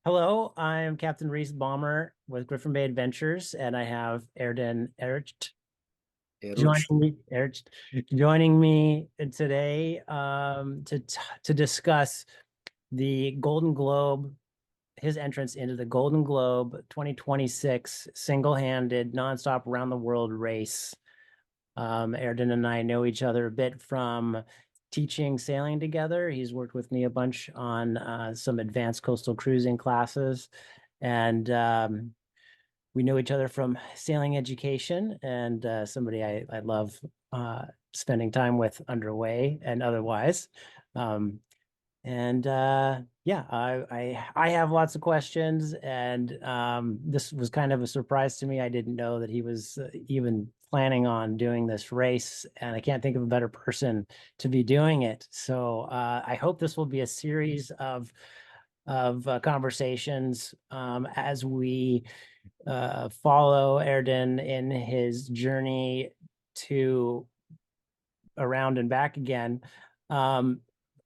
Hello, I'm Captain Reese Balmer with Griffin Bay Adventures, and I have Erden Eruc Eruc. joining me today to discuss the Golden Globe, his entrance into the Golden Globe 2026 single-handed nonstop around the world race. Erden and I know each other a bit from teaching sailing together. He's worked with me a bunch on some advanced coastal cruising classes, and we know each other from sailing education, and somebody I love spending time with underway and otherwise. Um, and yeah, I have lots of questions, and this was kind of a surprise to me. I didn't know that he was even planning on doing this race, and I can't think of a better person to be doing it. So I hope this will be a series of conversations as we follow Erden in his journey to around and back again.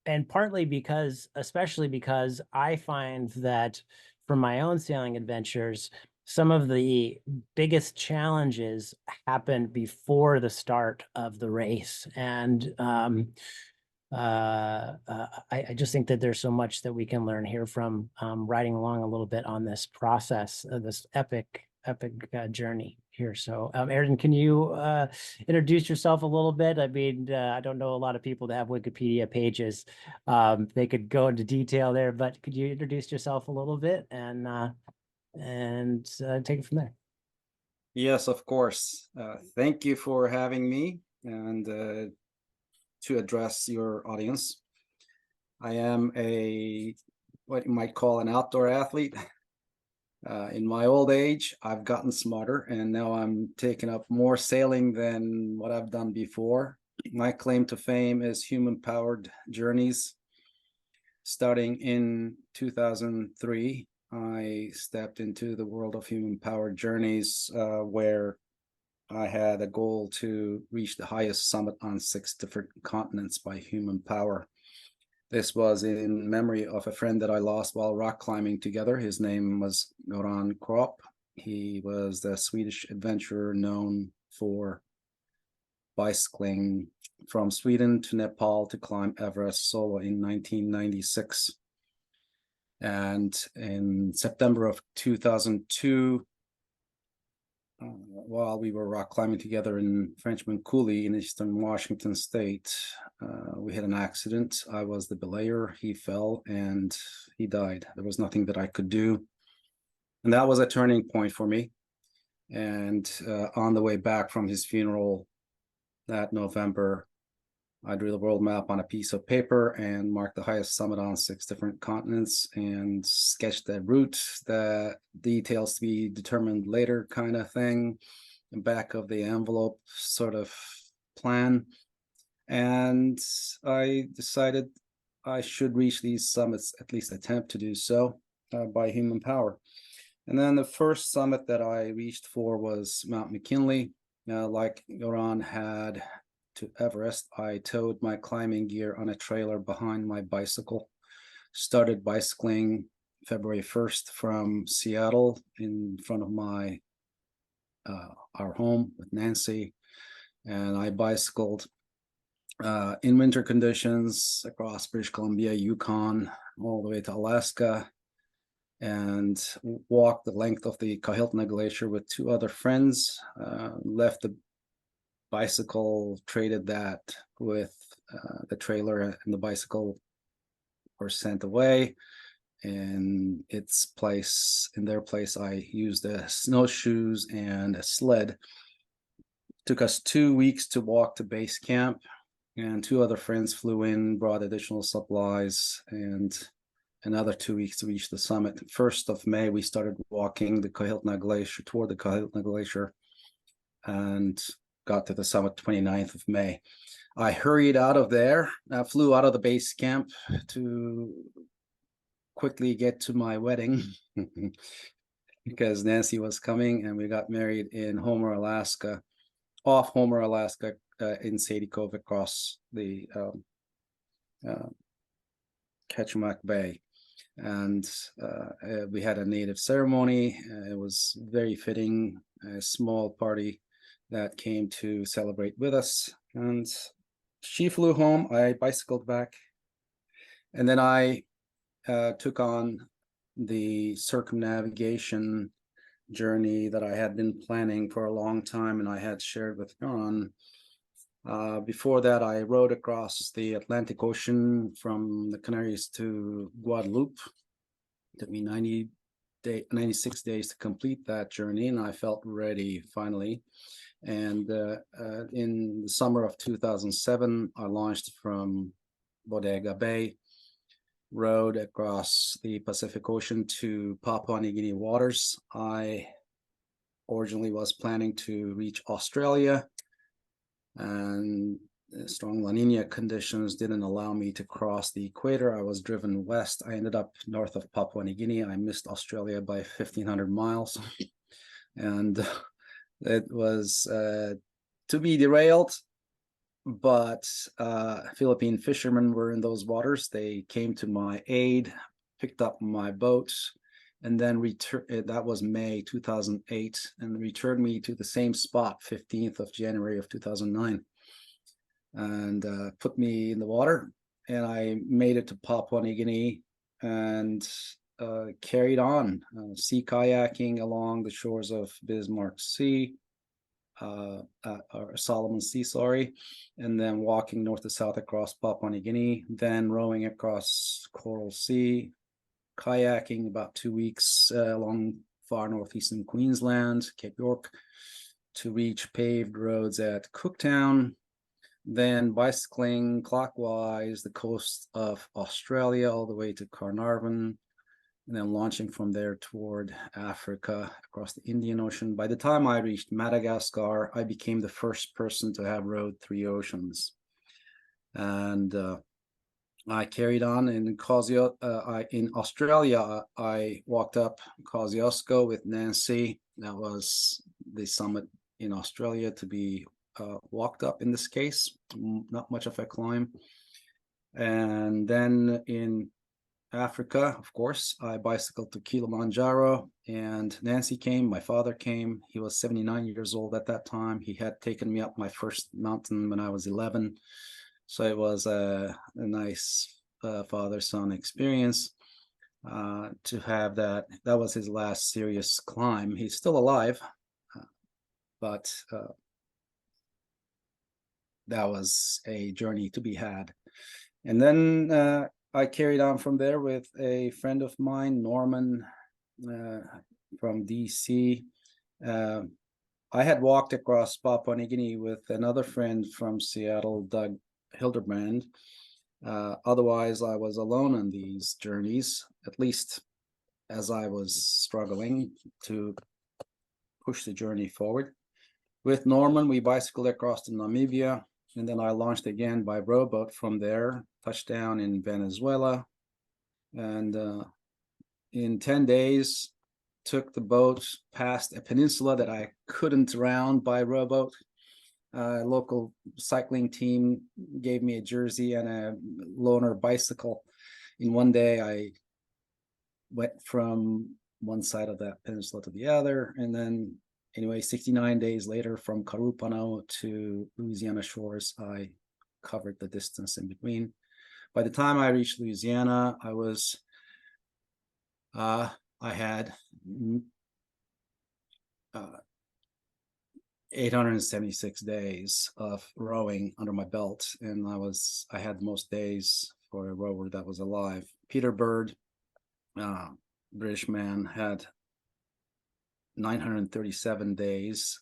And partly because, especially because I find that from my own sailing adventures, some of the biggest challenges happen before the start of the race. And I just think that there's so much that we can learn here from riding along a little bit on this process, this epic journey here. So, Erden, can you introduce yourself a little bit? I mean, I don't know a lot of people that have Wikipedia pages. They could go into detail there, but could you introduce yourself a little bit and take it from there? Yes, of course. Thank you for having me and to address your audience. I am what you might call an outdoor athlete. In my old age, I've gotten smarter and now I'm taking up more sailing than what I've done before. My claim to fame is human-powered journeys. Starting in 2003, I stepped into the world of human-powered journeys where I had a goal to reach the highest summit on 6 different continents by human power. This was in memory of a friend that I lost while rock climbing together. His name was Erden Eruc. He was the Swedish adventurer known for bicycling from Sweden to Nepal to climb Everest solo in 1996. And in September of 2002, while we were rock climbing together in Frenchman Coulee in eastern Washington state, we had an accident. I was the belayer. He fell and he died. There was nothing that I could do. And that was a turning point for me. And on the way back from his funeral that November, I drew the world map on a piece of paper and marked the highest summit on 6 different continents and sketched the route, the details to be determined later kind of thing, the back of the envelope sort of plan. And I decided I should reach these summits, at least attempt to do so by human power. And then the first summit that I reached for was Mount McKinley. Like Yoran had to Everest, I towed my climbing gear on a trailer behind my bicycle. Started bicycling February 1st from Seattle in front of our home with Nancy, and I bicycled in winter conditions across British Columbia, Yukon, all the way to Alaska, and walked the length of the Kahiltna Glacier with 2 other friends. Left the bicycle, traded that with the trailer, and the bicycle were sent away. In their place, I used snowshoes and a sled. Took us 2 weeks to walk to base camp, and 2 other friends flew in, brought additional supplies, and another 2 weeks to reach the summit. 1st of May, we started walking the Kahiltna Glacier, toward the Kahiltna Glacier, and got to the summit 29th of May. I hurried out of there. I flew out of the base camp to quickly get to my wedding because Nancy was coming, and we got married in Homer, Alaska, off Homer, Alaska, in Sadie Cove across the Ketchimak Bay. and we had a native ceremony. It was very fitting, a small party that came to celebrate with us. And she flew home. I bicycled back, and then I took on the circumnavigation journey that I had been planning for a long time, and I had shared with Ron. Before that, I rode across the Atlantic Ocean from the Canaries to Guadeloupe. It took me 96 days to complete that journey, and I felt ready finally. And in the summer of 2007, I launched from Bodega Bay, rode across the Pacific Ocean to Papua New Guinea waters. I originally was planning to reach Australia, and strong La Nina conditions didn't allow me to cross the equator. I was driven west. I ended up north of Papua New Guinea. I missed Australia by 1,500 miles. And it was to be derailed, but Philippine fishermen were in those waters. They came to my aid, picked up my boat, and then returned. That was May 2008, and returned me to the same spot, 15th of January of 2009, and put me in the water. And I made it to Papua New Guinea and carried on sea kayaking along the shores of Bismarck Sea, or Solomon Sea, sorry, and then walking north to south across Papua New Guinea, then rowing across Coral Sea, kayaking about 2 weeks along far northeastern Queensland, Cape York, to reach paved roads at Cooktown, then bicycling clockwise the coast of Australia all the way to Carnarvon, and then launching from there toward Africa across the Indian Ocean. By the time I reached Madagascar, I became the first person to have rowed 3 oceans. And I carried on in in Australia. I walked up Kosciuszko with Nancy. That was the summit in Australia to be walked up in this case, not much of a climb. And then in Africa, of course, I bicycled to Kilimanjaro, and Nancy came, my father came. He was 79 years old at that time. He had taken me up my first mountain when I was 11. So it was a nice father-son experience to have that. That was his last serious climb. He's still alive, but that was a journey to be had. And then I carried on from there with a friend of mine, Norman, from DC. I had walked across Papua New Guinea with another friend from Seattle, Doug Hildebrand. Otherwise, I was alone on these journeys, at least as I was struggling to push the journey forward. With Norman, we bicycled across to Namibia, and then I launched again by rowboat from there, touchdown in Venezuela, and in 10 days, took the boat past a peninsula that I couldn't round by rowboat. A local cycling team gave me a jersey and a loaner bicycle. In one day, I went from one side of that peninsula to the other, and then anyway, 69 days later, from Carupano to Louisiana shores, I covered the distance in between. By the time I reached Louisiana, I had 876 days of rowing under my belt, and I had the most days for a rower that was alive. Peter Bird, British man, had 937 days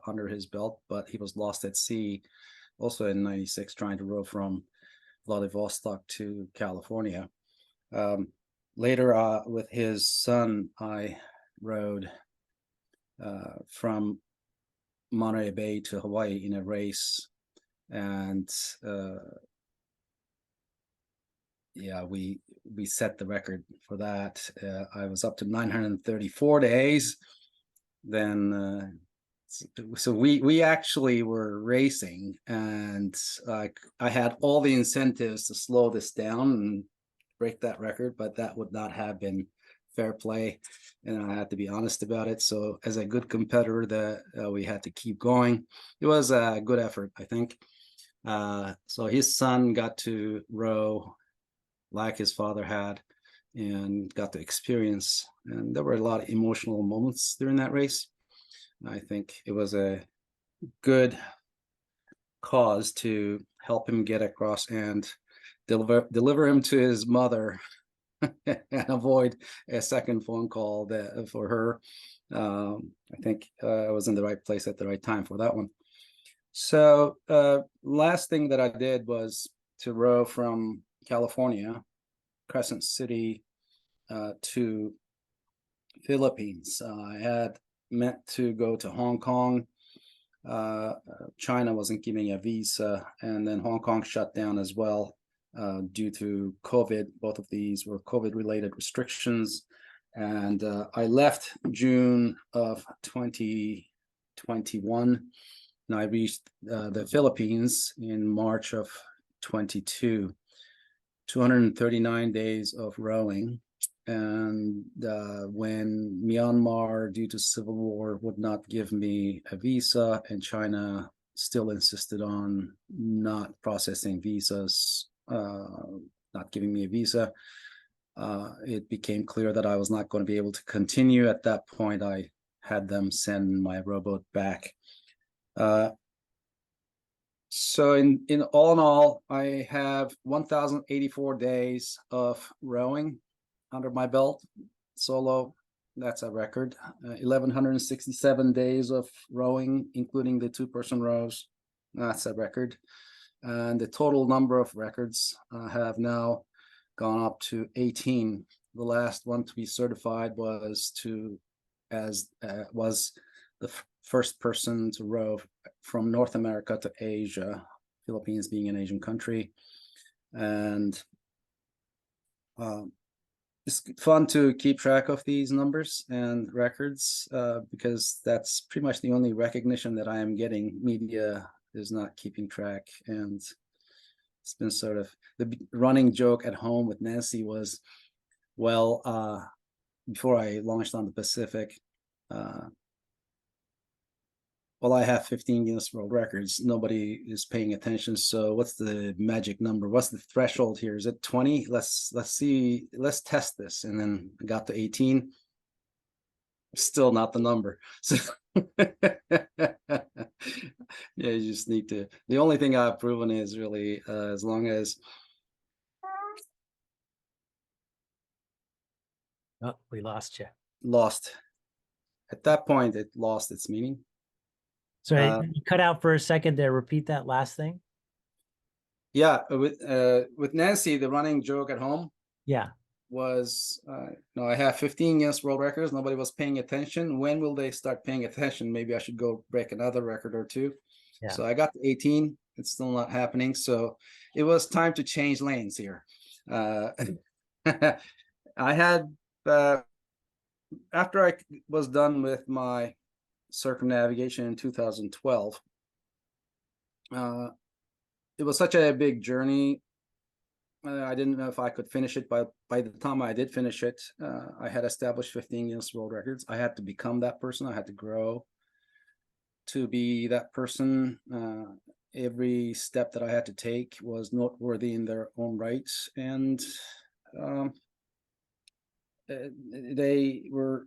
under his belt, but he was lost at sea also in 96 trying to row from Vladivostok to California. Later, with his son, I rowed from Monterey Bay to Hawaii in a race, and yeah, we set the record for that. I was up to 934 days. Then so we actually were racing, and I had all the incentives to slow this down and break that record, but that would not have been fair play, and I had to be honest about it. So as a good competitor, that we had to keep going. It was a good effort, I think. So his son got to row like his father had, and got to experience. And there were a lot of emotional moments during that race. I think it was a good cause to help him get across and deliver him to his mother and avoid a second phone call for her. I think I was in the right place at the right time for that one. So last thing that I did was to row from California, Crescent City, to Philippines. I had meant to go to Hong Kong. China wasn't giving a visa, and then Hong Kong shut down as well due to COVID. Both of these were COVID-related restrictions. And I left June of 2021, and I reached the Philippines in March of 22. 239 days of rowing. And when Myanmar, due to civil war, would not give me a visa, and China still insisted on not processing visas, not giving me a visa, it became clear that I was not going to be able to continue. At that point, I had them send my rowboat back. So in all, I have 1,084 days of rowing under my belt, solo. That's a record. 1,167 days of rowing, including the two-person rows. That's a record. And the total number of records have now gone up to 18. The last one to be certified was the first person to row from North America to Asia, Philippines being an Asian country. And it's fun to keep track of these numbers and records because that's pretty much the only recognition that I am getting. Media is not keeping track. And it's been sort of the running joke at home with Nancy was, well, before I launched on the Pacific, well, I have 15 Guinness World Records. Nobody is paying attention. So what's the magic number? What's the threshold here? Is it 20? Let's see. Let's test this. And then I got to 18. Still not the number. So yeah, you just need to. The only thing I've proven is really as long as. Oh, we lost you. Lost. At that point, it lost its meaning. So you cut out for a second there. Repeat that last thing. Yeah, with Nancy, the running joke at home. Yeah. Was I have 15 Guinness World Records. Nobody was paying attention. When will they start paying attention? Maybe I should go break another record or two. Yeah. So I got to 18. It's still not happening. So it was time to change lanes here. I had after I was done with my circumnavigation in 2012. It was such a big journey. I didn't know if I could finish it, but by the time I did finish it, I had established 15 Guinness World Records. I had to become that person. I had to grow to be that person. Every step that I had to take was noteworthy in their own right. And they were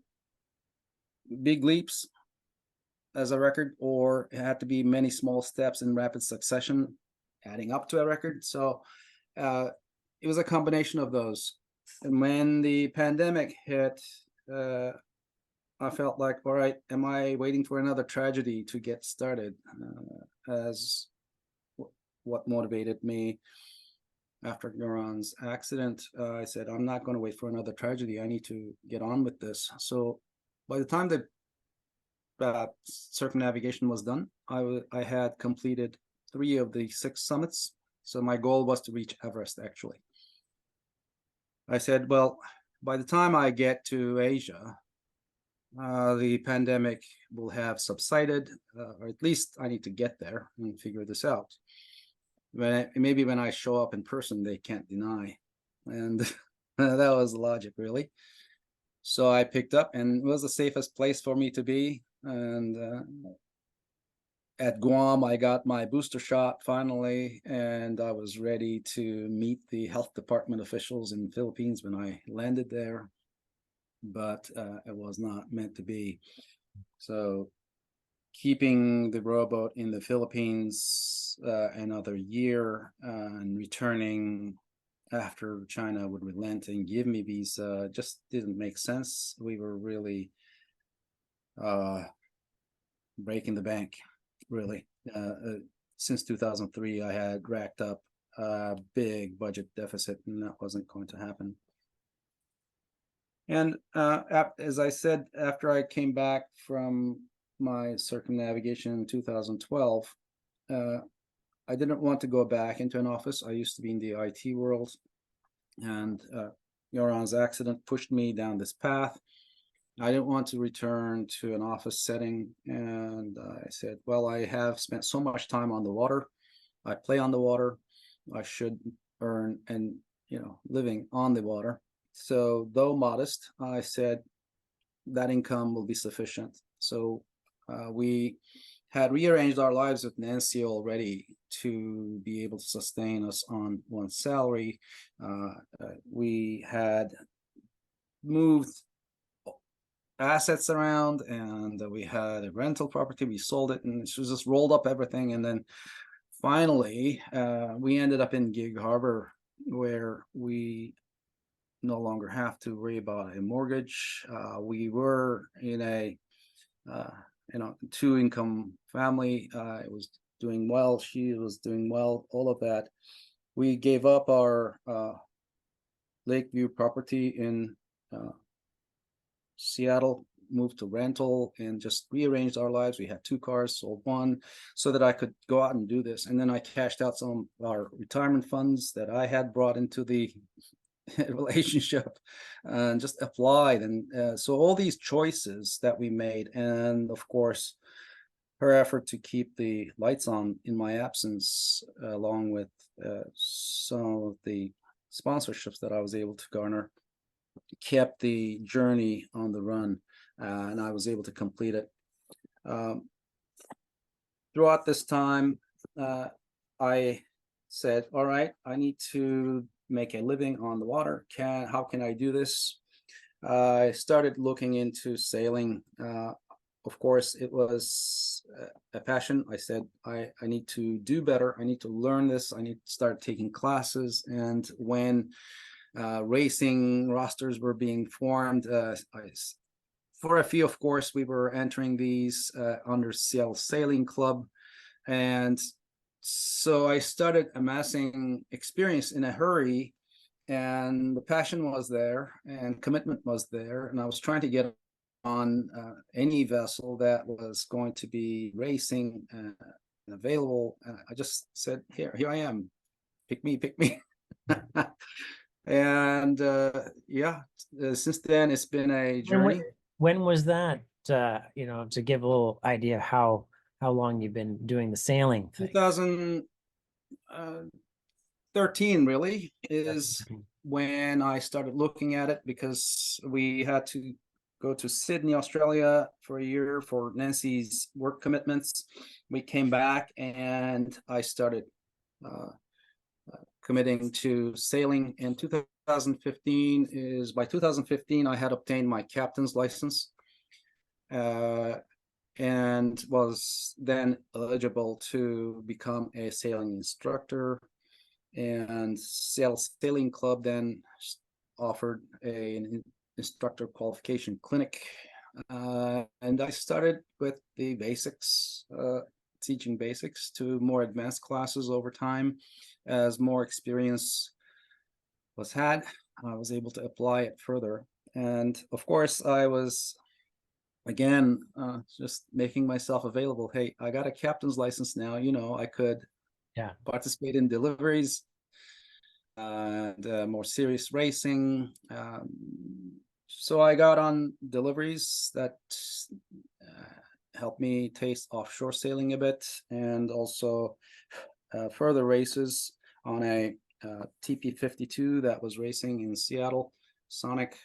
big leaps as a record, or it had to be many small steps in rapid succession, adding up to a record. So it was a combination of those. And when the pandemic hit, I felt like, all right, am I waiting for another tragedy to get started? As what motivated me after Neuron's accident, I said, I'm not going to wait for another tragedy. I need to get on with this. So by the time the circumnavigation was done, I had completed 3 of the 6 summits. So my goal was to reach Everest, actually. I said, well, by the time I get to Asia, the pandemic will have subsided, or at least I need to get there and figure this out. Maybe when I show up in person, they can't deny and that was the logic, really. So I picked up, and it was the safest place for me to be. And at Guam, I got my booster shot finally, and I was ready to meet the health department officials in the Philippines when I landed there. But it was not meant to be. So keeping the rowboat in the Philippines another year and returning after China would relent and give me visa just didn't make sense. We were really breaking the bank, really. Since 2003, I had racked up a big budget deficit, and that wasn't going to happen. And as I said, after I came back from my circumnavigation in 2012, I didn't want to go back into an office. I used to be in the IT world, and Yoran's accident pushed me down this path. I didn't want to return to an office setting, and I said, well, I have spent so much time on the water. I play on the water. I should earn and living on the water. So though modest, I said that income will be sufficient. So we had rearranged our lives with Nancy already to be able to sustain us on one salary. We had moved assets around, and we had a rental property. We sold it, and it was just rolled up everything. And then finally, we ended up in Gig Harbor, where we no longer have to worry about a mortgage. We were in a two-income family. It was doing well. She was doing well. All of that. We gave up our Lakeview property in Seattle, moved to rental, and just rearranged our lives. We had two cars, sold one so that I could go out and do this. And then I cashed out some of our retirement funds that I had brought into the relationship and just applied. And so all these choices that we made, and of course, her effort to keep the lights on in my absence, along with some of the sponsorships that I was able to garner, kept the journey on the run, and I was able to complete it. Throughout this time, I said, all right, I need to make a living on the water. How can I do this? I started looking into sailing. Of course, it was a passion. I said, I need to do better. I need to learn this. I need to start taking classes. And when racing rosters were being formed, for a few, of course, we were entering these under Seattle Sailing Club. And so I started amassing experience in a hurry, and the passion was there and commitment was there. And I was trying to get on any vessel that was going to be racing available. I just said, here I am, pick me. And since then it's been a journey. When was that? To give a little idea of how long you've been doing the sailing thing. 2013 really is when I started looking at it, because we had to go to Sydney, Australia for a year for Nancy's work commitments. We came back, and I started committing to sailing in 2015. By 2015 I had obtained my captain's license, and was then eligible to become a sailing instructor. And Seattle Sailing Club then offered an instructor qualification clinic, and I started with the basics, teaching basics, to more advanced classes over time. As more experience was had, I was able to apply it further. And of course, I was again just making myself available. Hey, I got a captain's license now. I could participate in deliveries and more serious racing. So I got on deliveries that helped me taste offshore sailing a bit, and also further races on a TP52 that was racing in Seattle. Sonic.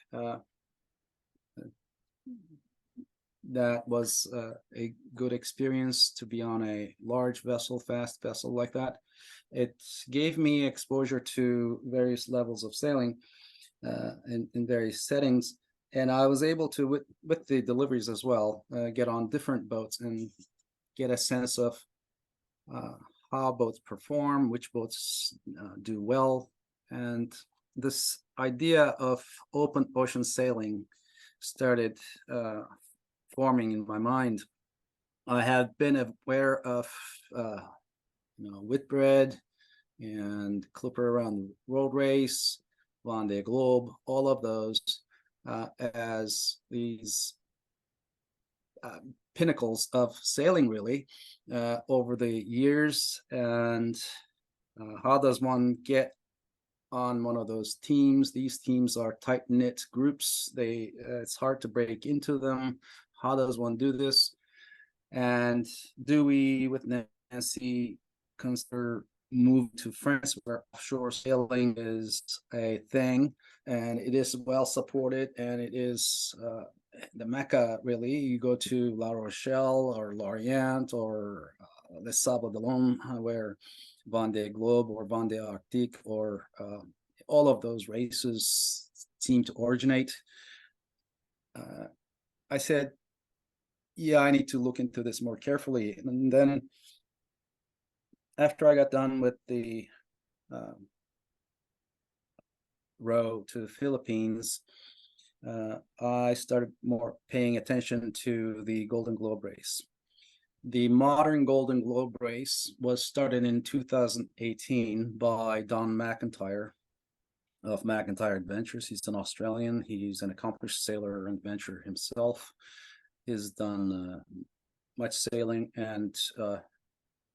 That was a good experience to be on a large vessel, fast vessel like that. It gave me exposure to various levels of sailing in various settings. And I was able to, with the deliveries as well, get on different boats and get a sense of how boats perform, which boats do well. And this idea of open ocean sailing started forming in my mind. I have been aware of Whitbread and Clipper Around the World Race, Vendée Globe, all of those as these pinnacles of sailing, really, over the years. And how does one get on one of those teams? These teams are tight-knit groups. It's hard to break into them. How does one do this? And do we, with Nancy, consider move to France, where offshore sailing is a thing, and it is well supported, and it is the Mecca, really. You go to La Rochelle or Lorient or Les Sables d'Olonne, where Vendée Globe or Vendée Arctique or all of those races seem to originate. I said, yeah, I need to look into this more carefully. And then after I got done with the row to the Philippines, I started more paying attention to the Golden Globe race. The modern Golden Globe race was started in 2018 by Don McIntyre of McIntyre Adventures. He's an Australian. He's an accomplished sailor and adventurer himself. He's done much sailing and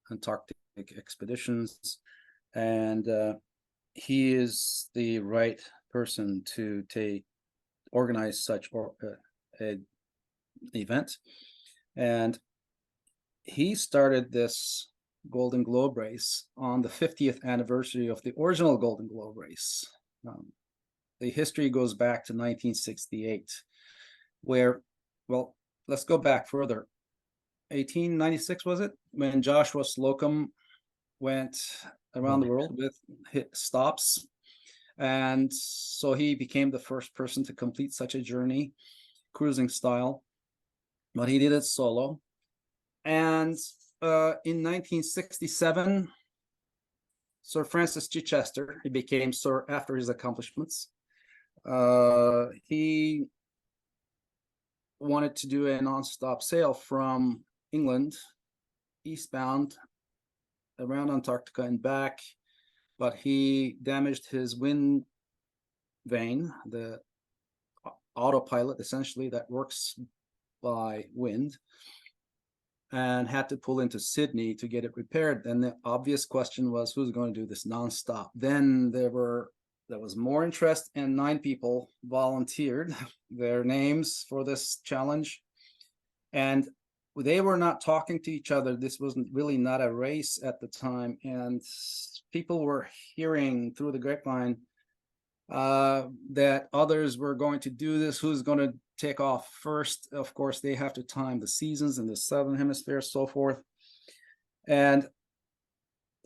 Antarctic expeditions, and he is the right person to organize such an event. And he started this Golden Globe race on the 50th anniversary of the original Golden Globe race. The history goes back to 1968, where, well, let's go back further. 1896, was it, when Joshua Slocum went around the world with stops? And so he became the first person to complete such a journey, cruising style, but he did it solo. And in 1967, Sir Francis Chichester, he became Sir after his accomplishments. He wanted to do a non-stop sail from England eastbound around Antarctica and back, but he damaged his wind vane, the autopilot essentially that works by wind, and had to pull into Sydney to get it repaired. And the obvious question was, who's going to do this nonstop? Then there was more interest, and 9 people volunteered their names for this challenge. And they were not talking to each other. This wasn't really not a race at the time. And people were hearing through the grapevine that others were going to do this. Who's going to take off first? Of course, they have to time the seasons in the Southern Hemisphere, so forth. And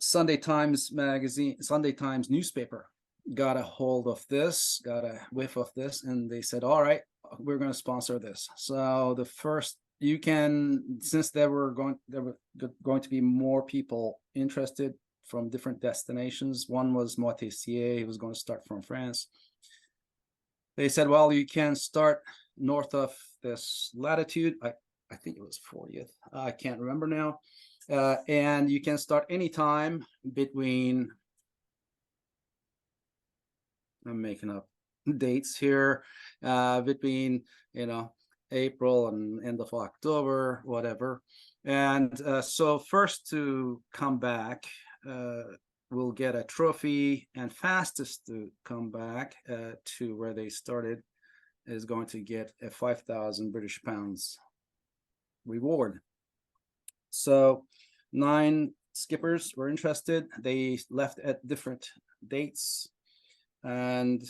Sunday Times newspaper got a hold of this, got a whiff of this, and they said, all right, we're going to sponsor this. So the first, since there were going to be more people interested from different destinations. One was Moitessier, he was going to start from France. They said, well, you can start north of this latitude. I think it was 40th. I can't remember now. And you can start anytime between, I'm making up dates here, between, April and end of October, whatever. And so first to come back will get a trophy, and fastest to come back to where they started is going to get a 5,000 British pounds reward. So 9 skippers were interested. They left at different dates. And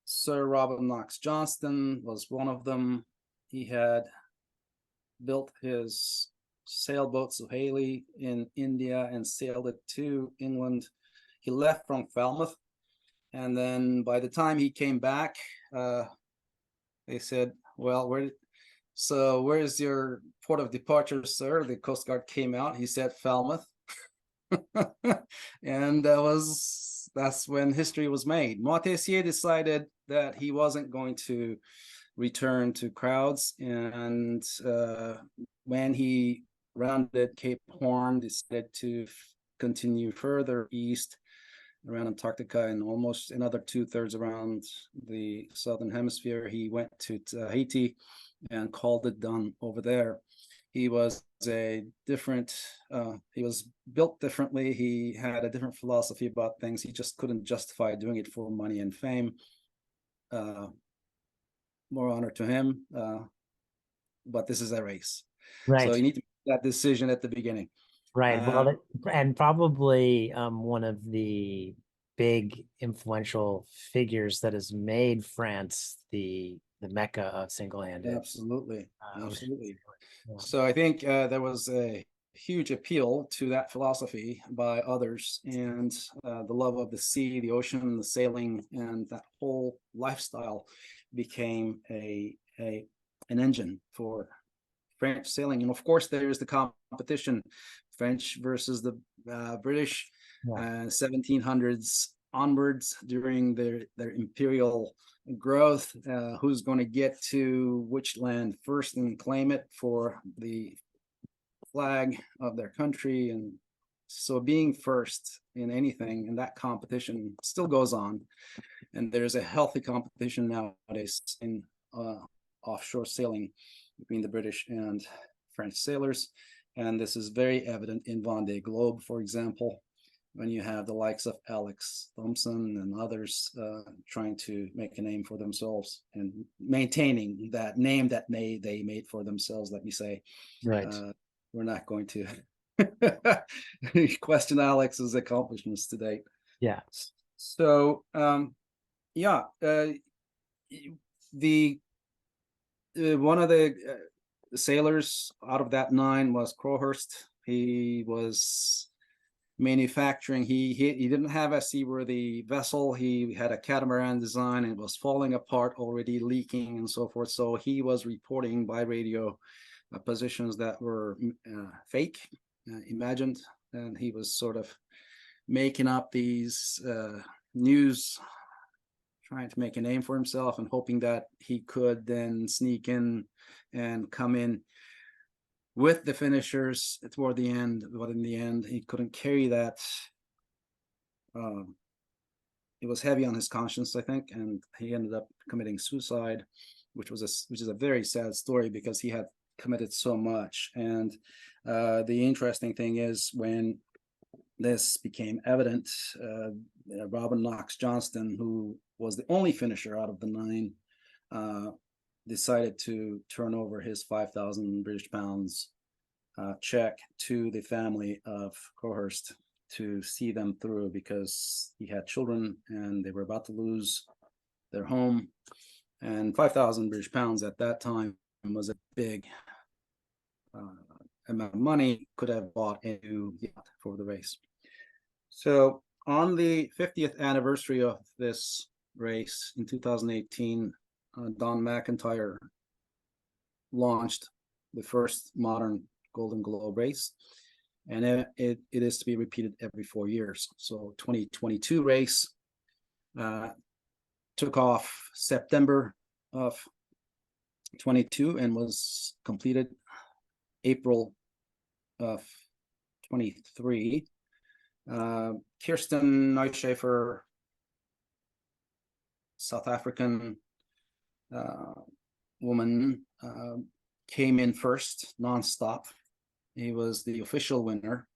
Sir Robert Knox Johnston was one of them. He had built his sailboat Suhaili in India and sailed it to England. He left from Falmouth, and then by the time he came back, they said, well, where's your port of departure, sir? The Coast Guard came out. He said Falmouth. And that's when history was made. Moitessier decided that he wasn't going to return to crowds, and when he rounded Cape Horn, decided to continue further east around Antarctica and almost another 2/3 around the southern hemisphere. He went to Tahiti and called it done over there. He was he was built differently. He had a different philosophy about things. He just couldn't justify doing it for money and fame. More honor to him, but this is a race. Right. So you need to make that decision at the beginning. Right. Well, and probably one of the big influential figures that has made France the mecca of single-handed. Absolutely. Absolutely. Yeah. So I think there was a huge appeal to that philosophy by others, and the love of the sea, the ocean, the sailing, and that whole lifestyle became an engine for French sailing. And of course, there's the competition, French versus the British, 1700s onwards during their imperial growth. Who's going to get to which land first and claim it for the flag of their country? And so being first in anything, and that competition still goes on, and there's a healthy competition nowadays in offshore sailing between the British and French sailors. And this is very evident in Vendée Globe, for example, when you have the likes of Alex Thompson and others trying to make a name for themselves and maintaining that name that they made for themselves, let me say. Right. We're not going to question Alex's accomplishments to date. Yeah. So, yeah, one of the sailors out of that 9 was Crowhurst. He was manufacturing. He didn't have a seaworthy vessel. He had a catamaran design and it was falling apart, already leaking and so forth. So he was reporting by radio positions that were fake, imagined, and he was sort of making up these news, trying to make a name for himself and hoping that he could then sneak in and come in with the finishers toward the end. But in the end, he couldn't carry that. It was heavy on his conscience, I think, and he ended up committing suicide, which is a very sad story because he had committed so much. And the interesting thing is, when this became evident, Robert Knox Johnston, who was the only finisher out of the 9, decided to turn over his 5,000 British pounds check to the family of Crowhurst to see them through, because he had children and they were about to lose their home. And 5,000 British pounds at that time was a big amount of money. Could have bought a new yacht for the race. So on the 50th anniversary of this race in 2018, Don McIntyre launched the first modern Golden Globe race, and it is to be repeated every 4 years. So 2022 race took off September of 22 and was completed April of 23. Kirsten Neuschafer, South African woman, came in first, nonstop. He was the official winner.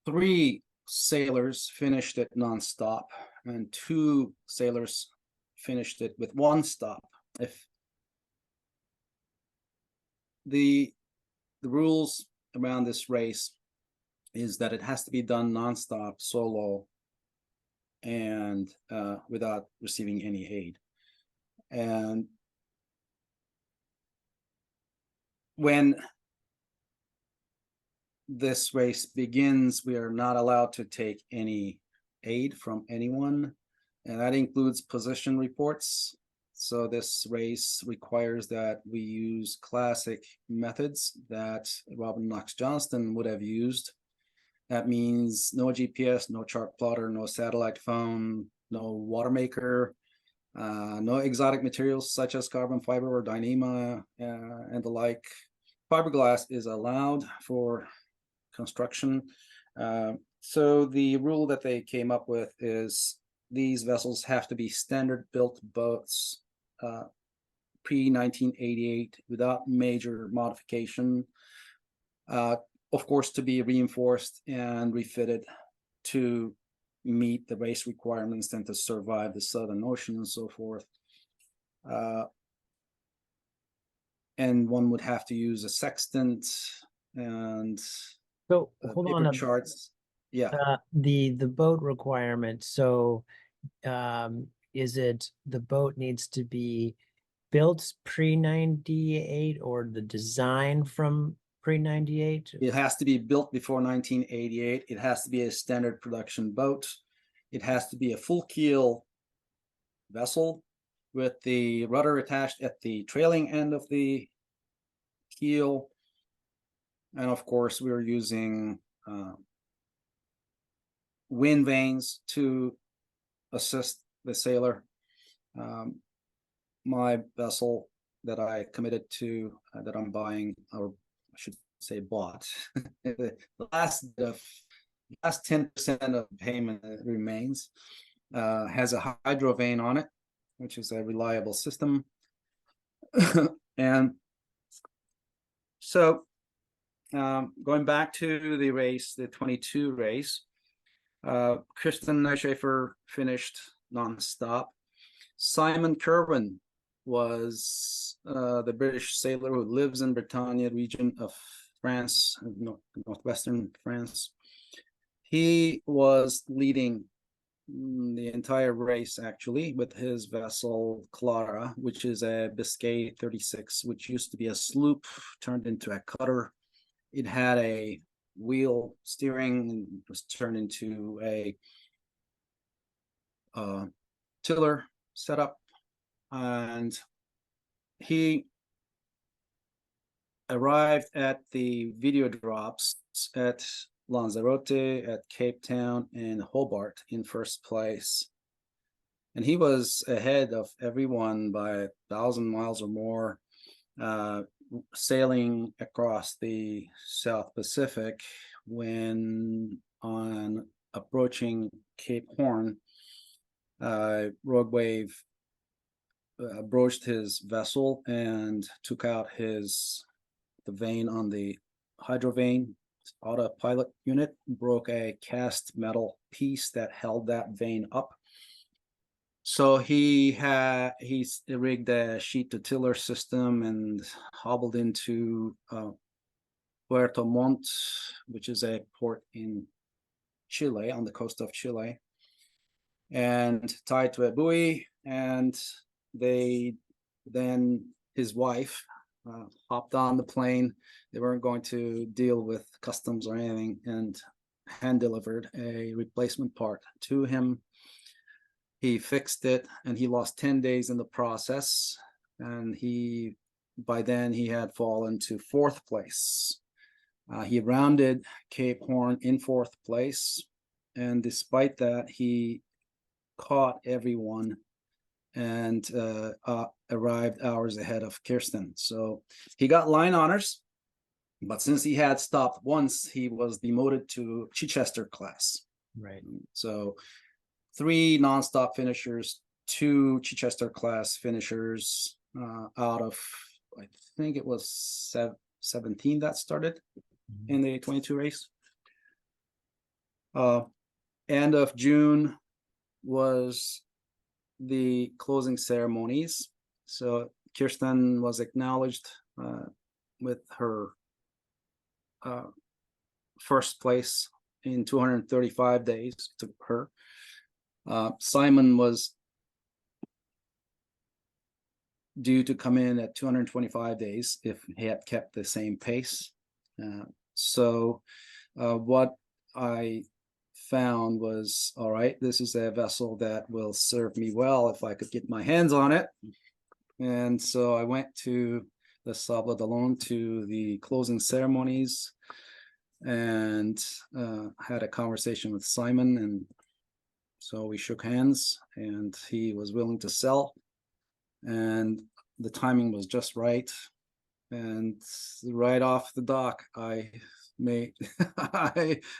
3 sailors finished it nonstop, and 2 sailors finished it with 1 stop. If the rules around this race is that it has to be done nonstop, solo, and without receiving any aid. And when this race begins, we are not allowed to take any aid from anyone, and that includes position reports. So this race requires that we use classic methods that Robin Knox Johnston would have used. That means no GPS, no chart plotter, no satellite phone, no water maker, no exotic materials such as carbon fiber or Dyneema and the like. Fiberglass is allowed for construction. So the rule that they came up with is these vessels have to be standard built boats pre-1988 without major modification. Of course, to be reinforced and refitted to meet the race requirements and to survive the Southern Ocean and so forth. And one would have to use a sextant and So hold paper on, charts. Yeah, the boat requirement. So is it the boat needs to be built pre-98 or the design from pre-98? it has to be built before 1988. It has to be a standard production boat. It has to be a full keel vessel with the rudder attached at the trailing end of the keel. And of course, we were using wind vanes to assist the sailor. My vessel that I committed to, that I'm buying, or I should say bought, the last 10% of payment remains, has a hydro vane on it, which is a reliable system. And so going back to the race, the 22 race, Kristen Neuschafer finished nonstop. Simon Kerwin was the British sailor who lives in Bretagne region of France, northwestern France. He was leading the entire race actually with his vessel Clara, which is a Biscay 36, which used to be a sloop turned into a cutter. It had a wheel steering and was turned into a tiller setup. And he arrived at the video drops at Lanzarote, at Cape Town, and Hobart in first place. And he was ahead of everyone by 1,000 miles or more, sailing across the South Pacific when on approaching Cape Horn, rogue wave broached his vessel and took out the vane on the hydrovane autopilot unit, broke a cast metal piece that held that vane up. So he rigged a sheet to tiller system and hobbled into Puerto Montt, which is a port in Chile, on the coast of Chile, and tied to a buoy. And then his wife hopped on the plane. They weren't going to deal with customs or anything, and hand delivered a replacement part to him. He fixed it, and he lost 10 days in the process. And by then he had fallen to fourth place. He rounded Cape Horn in fourth place, and despite that, he caught everyone and arrived hours ahead of Kirsten. So he got line honors, but since he had stopped once, he was demoted to Chichester class. Right. So 3 nonstop finishers, 2 Chichester class finishers out of, I think it was 17 that started in the 22 race. End of June was the closing ceremonies. So Kirsten was acknowledged with her first place in 235 days to her. Simon was due to come in at 225 days if he had kept the same pace. What I found was, all right, this is a vessel that will serve me well if I could get my hands on it. And so I went to the Sable d'Olonne to the closing ceremonies and had a conversation with Simon. And so we shook hands and he was willing to sell. And the timing was just right. And right off the dock, I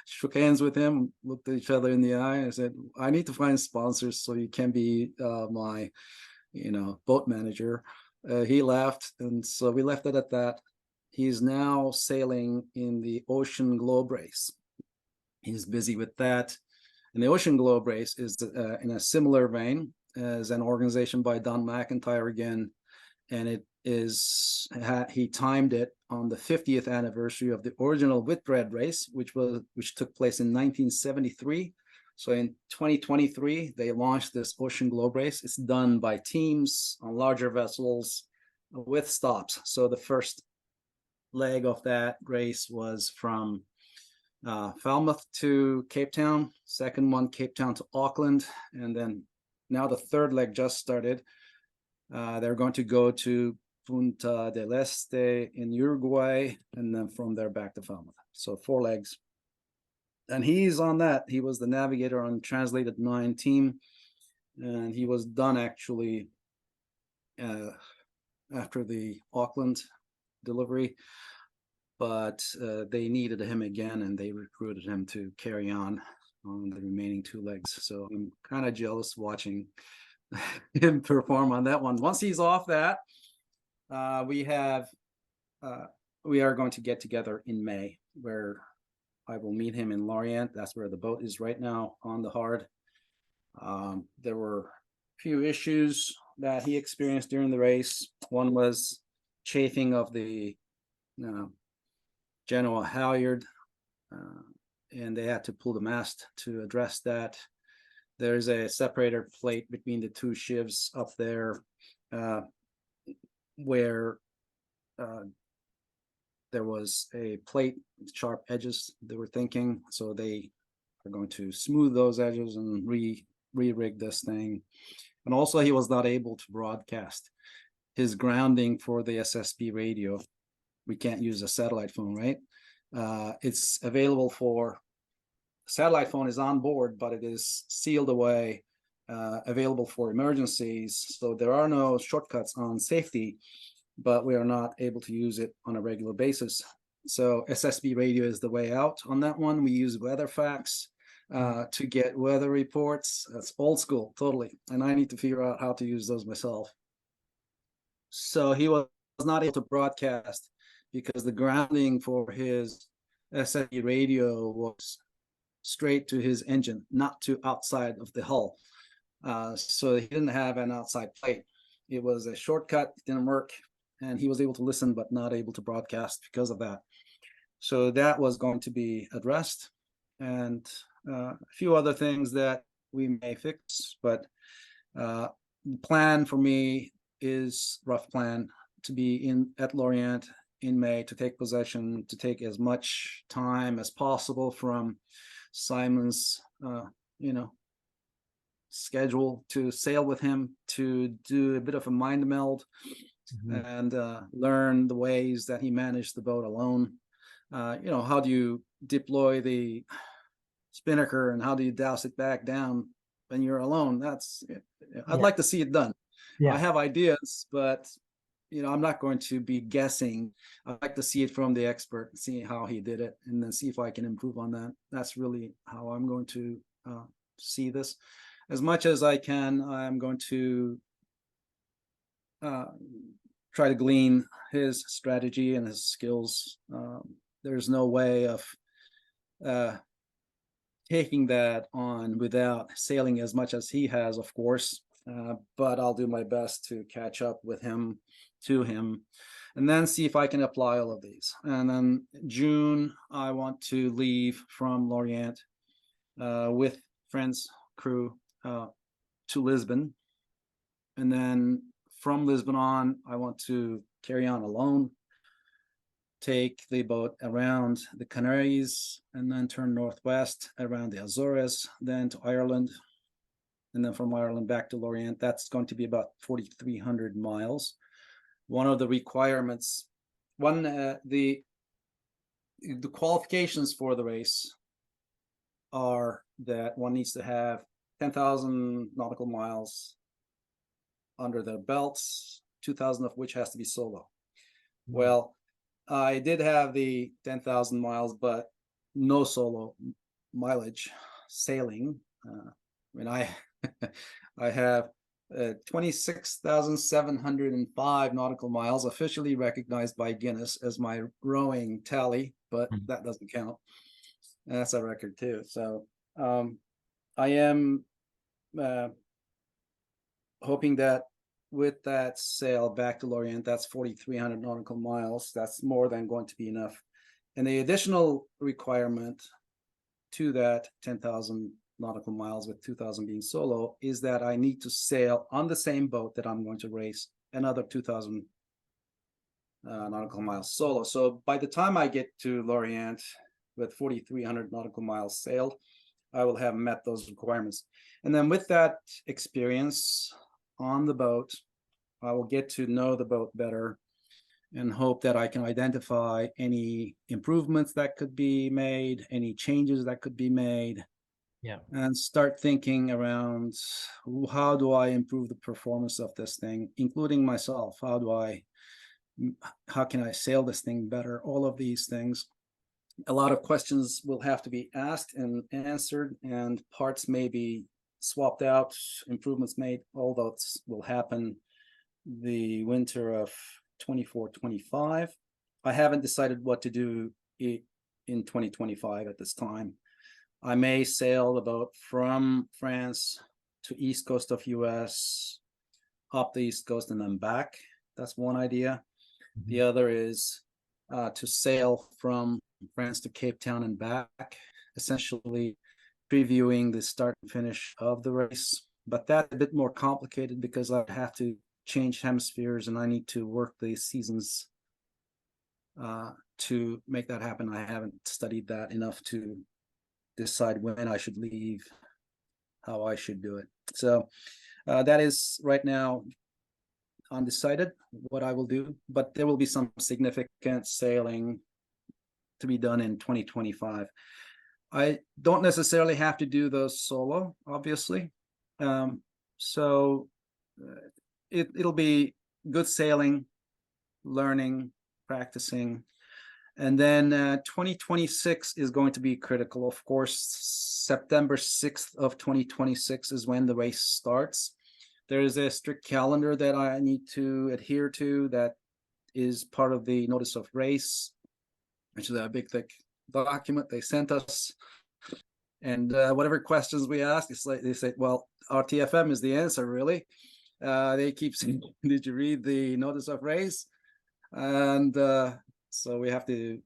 shook hands with him, looked at each other in the eye, and said, "I need to find sponsors so you can be my, boat manager." He laughed, and so we left it at that. He's now sailing in the Ocean Globe Race. He's busy with that. And the Ocean Globe Race is in a similar vein as an organization by Don McIntyre again, and it is he timed it on the 50th anniversary of the original Whitbread race, which took place in 1973. So in 2023, they launched this Ocean Globe Race. It's done by teams on larger vessels with stops. So the first leg of that race was from Falmouth to Cape Town, second one Cape Town to Auckland, and then now the third leg just started. They're going to go to Punta del Este in Uruguay, and then from there back to Falmouth. So 4 legs. And he's on that. He was the navigator on Translated 9 team, and he was done actually after the Auckland delivery. But they needed him again, and they recruited him to carry on the remaining 2 legs. So I'm kind of jealous watching him perform on that one. Once he's off that, we are going to get together in May, where I will meet him in Lorient. That's where the boat is right now on the hard. There were a few issues that he experienced during the race. One was chafing of the Genoa halyard, and they had to pull the mast to address that. There's a separator plate between the 2 shivs up there, where there was a plate with sharp edges, they were thinking. So they are going to smooth those edges and re-rig this thing. And also he was not able to broadcast his grounding for the SSB radio. We can't use a satellite phone, right? It's available for satellite phone is on board, but it is sealed away, available for emergencies. So there are no shortcuts on safety, but we are not able to use it on a regular basis. So SSB radio is the way out on that one. We use WeatherFax to get weather reports. That's old school, totally. And I need to figure out how to use those myself. So he was not able to broadcast because the grounding for his SSB radio was straight to his engine, not to outside of the hull. So he didn't have an outside plate. It was a shortcut, didn't work, and he was able to listen but not able to broadcast because of that. So that was going to be addressed, and a few other things that we may fix. But the plan for me is rough plan to be at Lorient in May, to take possession, to take as much time as possible from Simon's schedule, to sail with him, to do a bit of a mind meld, and learn the ways that he managed the boat alone. How do you deploy the spinnaker and how do you douse it back down when you're alone? I'd like to see it done. I have ideas, but I'm not going to be guessing. I'd like to see it from the expert, see how he did it, and then see if I can improve on that. That's really how I'm going to see this. As much as I can, I'm going to try to glean his strategy and his skills. There's no way of taking that on without sailing as much as he has, of course. But I'll do my best to catch up with him, to him. and then see if I can apply all of these. And then June, I want to leave from Lorient with friends, crew, to Lisbon. And then from Lisbon on, I want to carry on alone, take the boat around the Canaries, and then turn northwest around the Azores, then to Ireland, and then from Ireland back to Lorient. That's going to be about 4,300 miles. One of the requirements, the qualifications for the race are that one needs to have 10,000 nautical miles under their belts, 2,000 of which has to be solo. Well, I did have the 10,000 miles, but no solo mileage sailing. I have 26,705 nautical miles officially recognized by Guinness as my rowing tally, but that doesn't count. And that's a record too. So I am hoping that with that sail back to Lorient, that's 4,300 nautical miles. That's more than going to be enough. And the additional requirement to that 10,000 nautical miles with 2,000 being solo is that I need to sail on the same boat that I'm going to race another 2,000 nautical miles solo. So by the time I get to Lorient with 4,300 nautical miles sailed, I will have met those requirements. And then with that experience on the boat, I will get to know the boat better and hope that I can identify any improvements that could be made, any changes that could be made. Yeah. And start thinking around, how do I improve the performance of this thing, including myself? How can I sail this thing better? All of these things. A lot of questions will have to be asked and answered, and parts may be swapped out, improvements made. All those will happen the winter of 24-25. I haven't decided what to do in 2025 at this time. I may sail the boat from France to east coast of US, up the east coast and then back. That's one idea. The other is to sail from France to Cape Town and back, essentially previewing the start and finish of the race. But that's a bit more complicated because I have to change hemispheres and I need to work the seasons to make that happen. I haven't studied that enough to decide when I should leave, how I should do it. So that is right now undecided what I will do, but there will be some significant sailing to be done in 2025. I don't necessarily have to do those solo, obviously. So it'll be good sailing, learning, practicing. And then 2026 is going to be critical. Of course, September 6th of 2026 is when the race starts. There is a strict calendar that I need to adhere to that is part of the notice of race, which is a big, thick document they sent us. And whatever questions we ask, it's like they say, well, RTFM is the answer, really. They keep saying, did you read the notice of race? And so we have to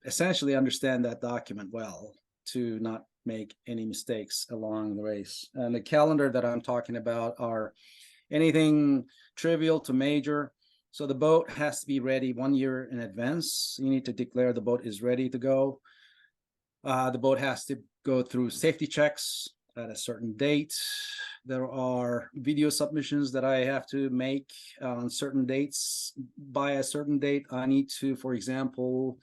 essentially understand that document well to not make any mistakes along the race. And the calendar that I'm talking about are anything trivial to major. So the boat has to be ready 1 year in advance. You need to declare the boat is ready to go. The boat has to go through safety checks at a certain date. There are video submissions that I have to make on certain dates. By a certain date, I need to, for example,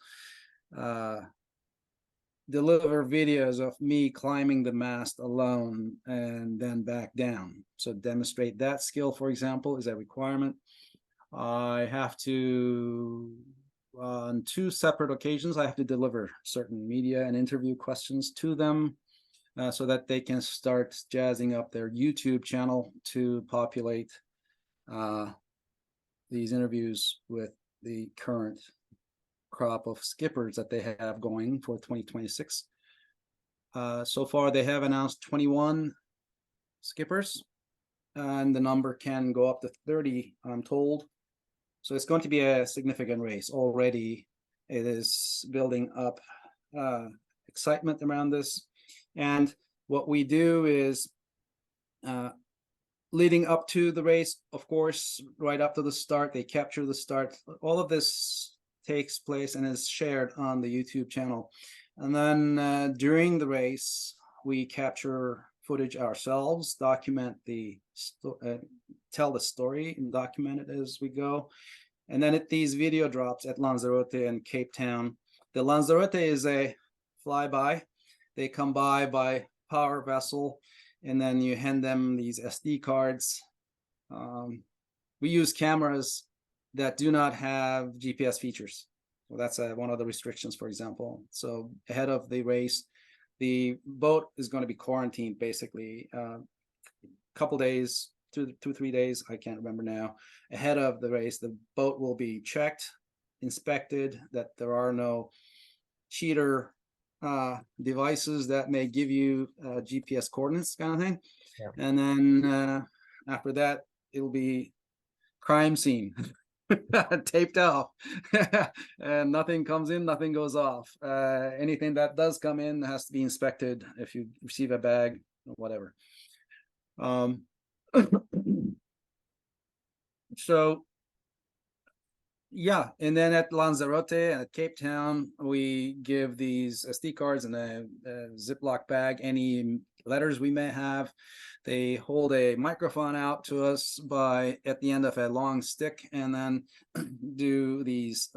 deliver videos of me climbing the mast alone and then back down. So demonstrate that skill, for example, is a requirement. I have to, on 2 separate occasions, I have to deliver certain media and interview questions to them so that they can start jazzing up their YouTube channel to populate these interviews with the current crop of skippers that they have going for 2026. So far, they have announced 21 skippers, and the number can go up to 30, I'm told. So it's going to be a significant race. Already it is building up excitement around this. And what we do is leading up to the race, of course, right after the start, they capture the start. All of this takes place and is shared on the YouTube channel. And then during the race, we capture footage ourselves, document tell the story and document it as we go. And then at these video drops at Lanzarote and Cape Town. The Lanzarote is a flyby. They come by power vessel, and then you hand them these SD cards. We use cameras that do not have GPS features. Well, that's one of the restrictions, for example. So ahead of the race, the boat is going to be quarantined basically a couple days, 2-3 days, I can't remember now. Ahead of the race, the boat will be checked, inspected, that there are no cheater devices that may give you GPS coordinates kind of thing. Yeah. And then after that, it'll be crime scene. Taped off. And nothing comes in, nothing goes off. Anything that does come in has to be inspected if you receive a bag or whatever. So yeah, and then at Lanzarote and at Cape Town, we give these SD cards in a Ziploc bag, any letters we may have. They hold a microphone out to us at the end of a long stick, and then do these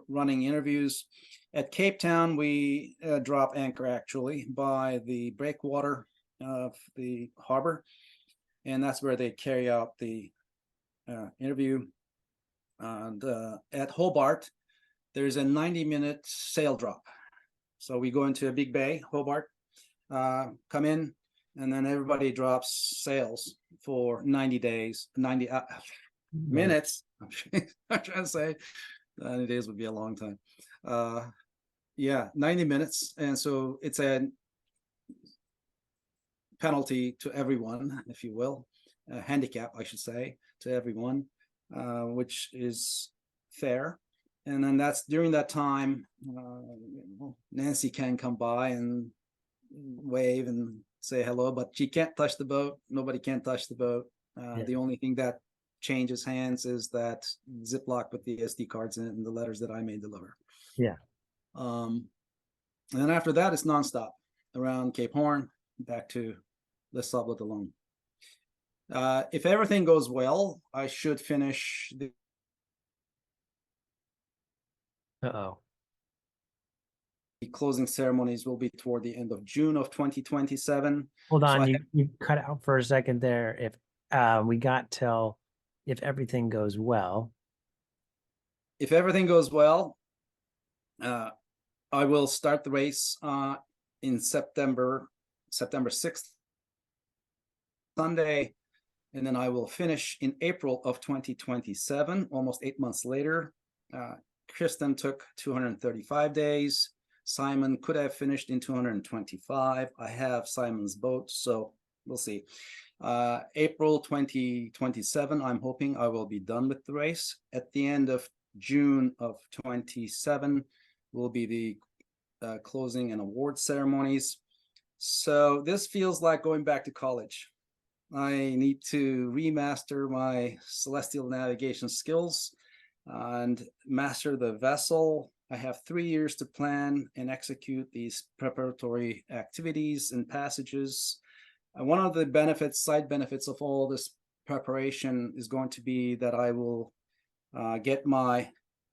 running interviews. At Cape Town, we drop anchor actually by the breakwater of the harbor, and that's where they carry out the interview. And at Hobart, there's a 90-minute sail drop. So we go into a big bay, Hobart, come in, and then everybody drops sails for 90 days, 90 minutes. I'm trying to say 90 days would be a long time. Yeah, 90 minutes. And so it's a penalty to everyone, if you will, a handicap, I should say, to everyone. Which is fair. And then that's during that time, Nancy can come by and wave and say hello, but she can't touch the boat. Nobody can touch the boat. Yeah. The only thing that changes hands is that Ziploc with the SD cards in it and the letters that I may deliver. Yeah. And then after that, it's nonstop around Cape Horn, back to Les Sables d'Olonne. If everything goes well, I should finish the closing ceremonies will be toward the end of June of 2027. Hold on, so you cut out for a second there. If we got till if everything goes well. If everything goes well, I will start the race in September 6th, Sunday. And then I will finish in April of 2027, almost 8 months later. Kristen took 235 days. Simon could have finished in 225. I have Simon's boat, so we'll see. April 2027, I'm hoping I will be done with the race. At the end of June of 27 will be the closing and award ceremonies. So this feels like going back to college. I need to remaster my celestial navigation skills and master the vessel. I have 3 years to plan and execute these preparatory activities and passages. One of the benefits, side benefits of all this preparation is going to be that I will get my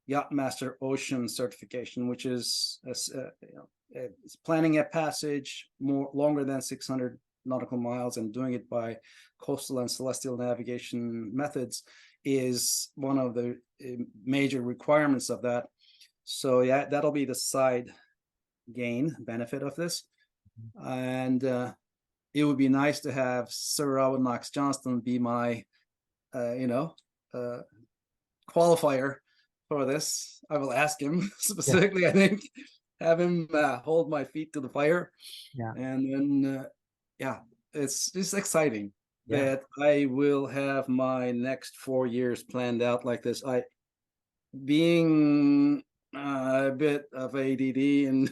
Yachtmaster Ocean certification, which is it's planning a passage longer than 600 nautical miles and doing it by coastal and celestial navigation methods is one of the major requirements of that. So yeah, that'll be the side gain benefit of this. And it would be nice to have Sir Robert Knox Johnston be my qualifier for this. I will ask him specifically. Yeah. I think have him hold my feet to the fire. Yeah. And then yeah, it's exciting. Yeah. that I will have my next 4 years planned out like this. Being a bit of ADD and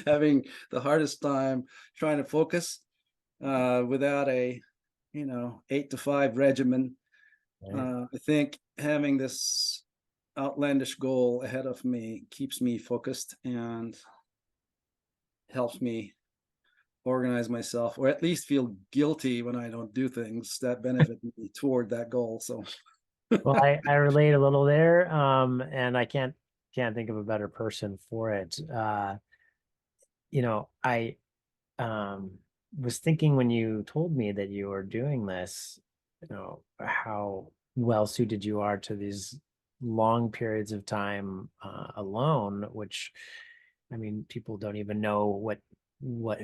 having the hardest time trying to focus without a 8 to 5 regimen. Right. I think having this outlandish goal ahead of me keeps me focused and helps me organize myself, or at least feel guilty when I don't do things that benefit me toward that goal. So Well, I relate a little there. And I can't think of a better person for it. I um was thinking when you told me that you were doing this, how well suited you are to these long periods of time alone, which I mean, people don't even know what what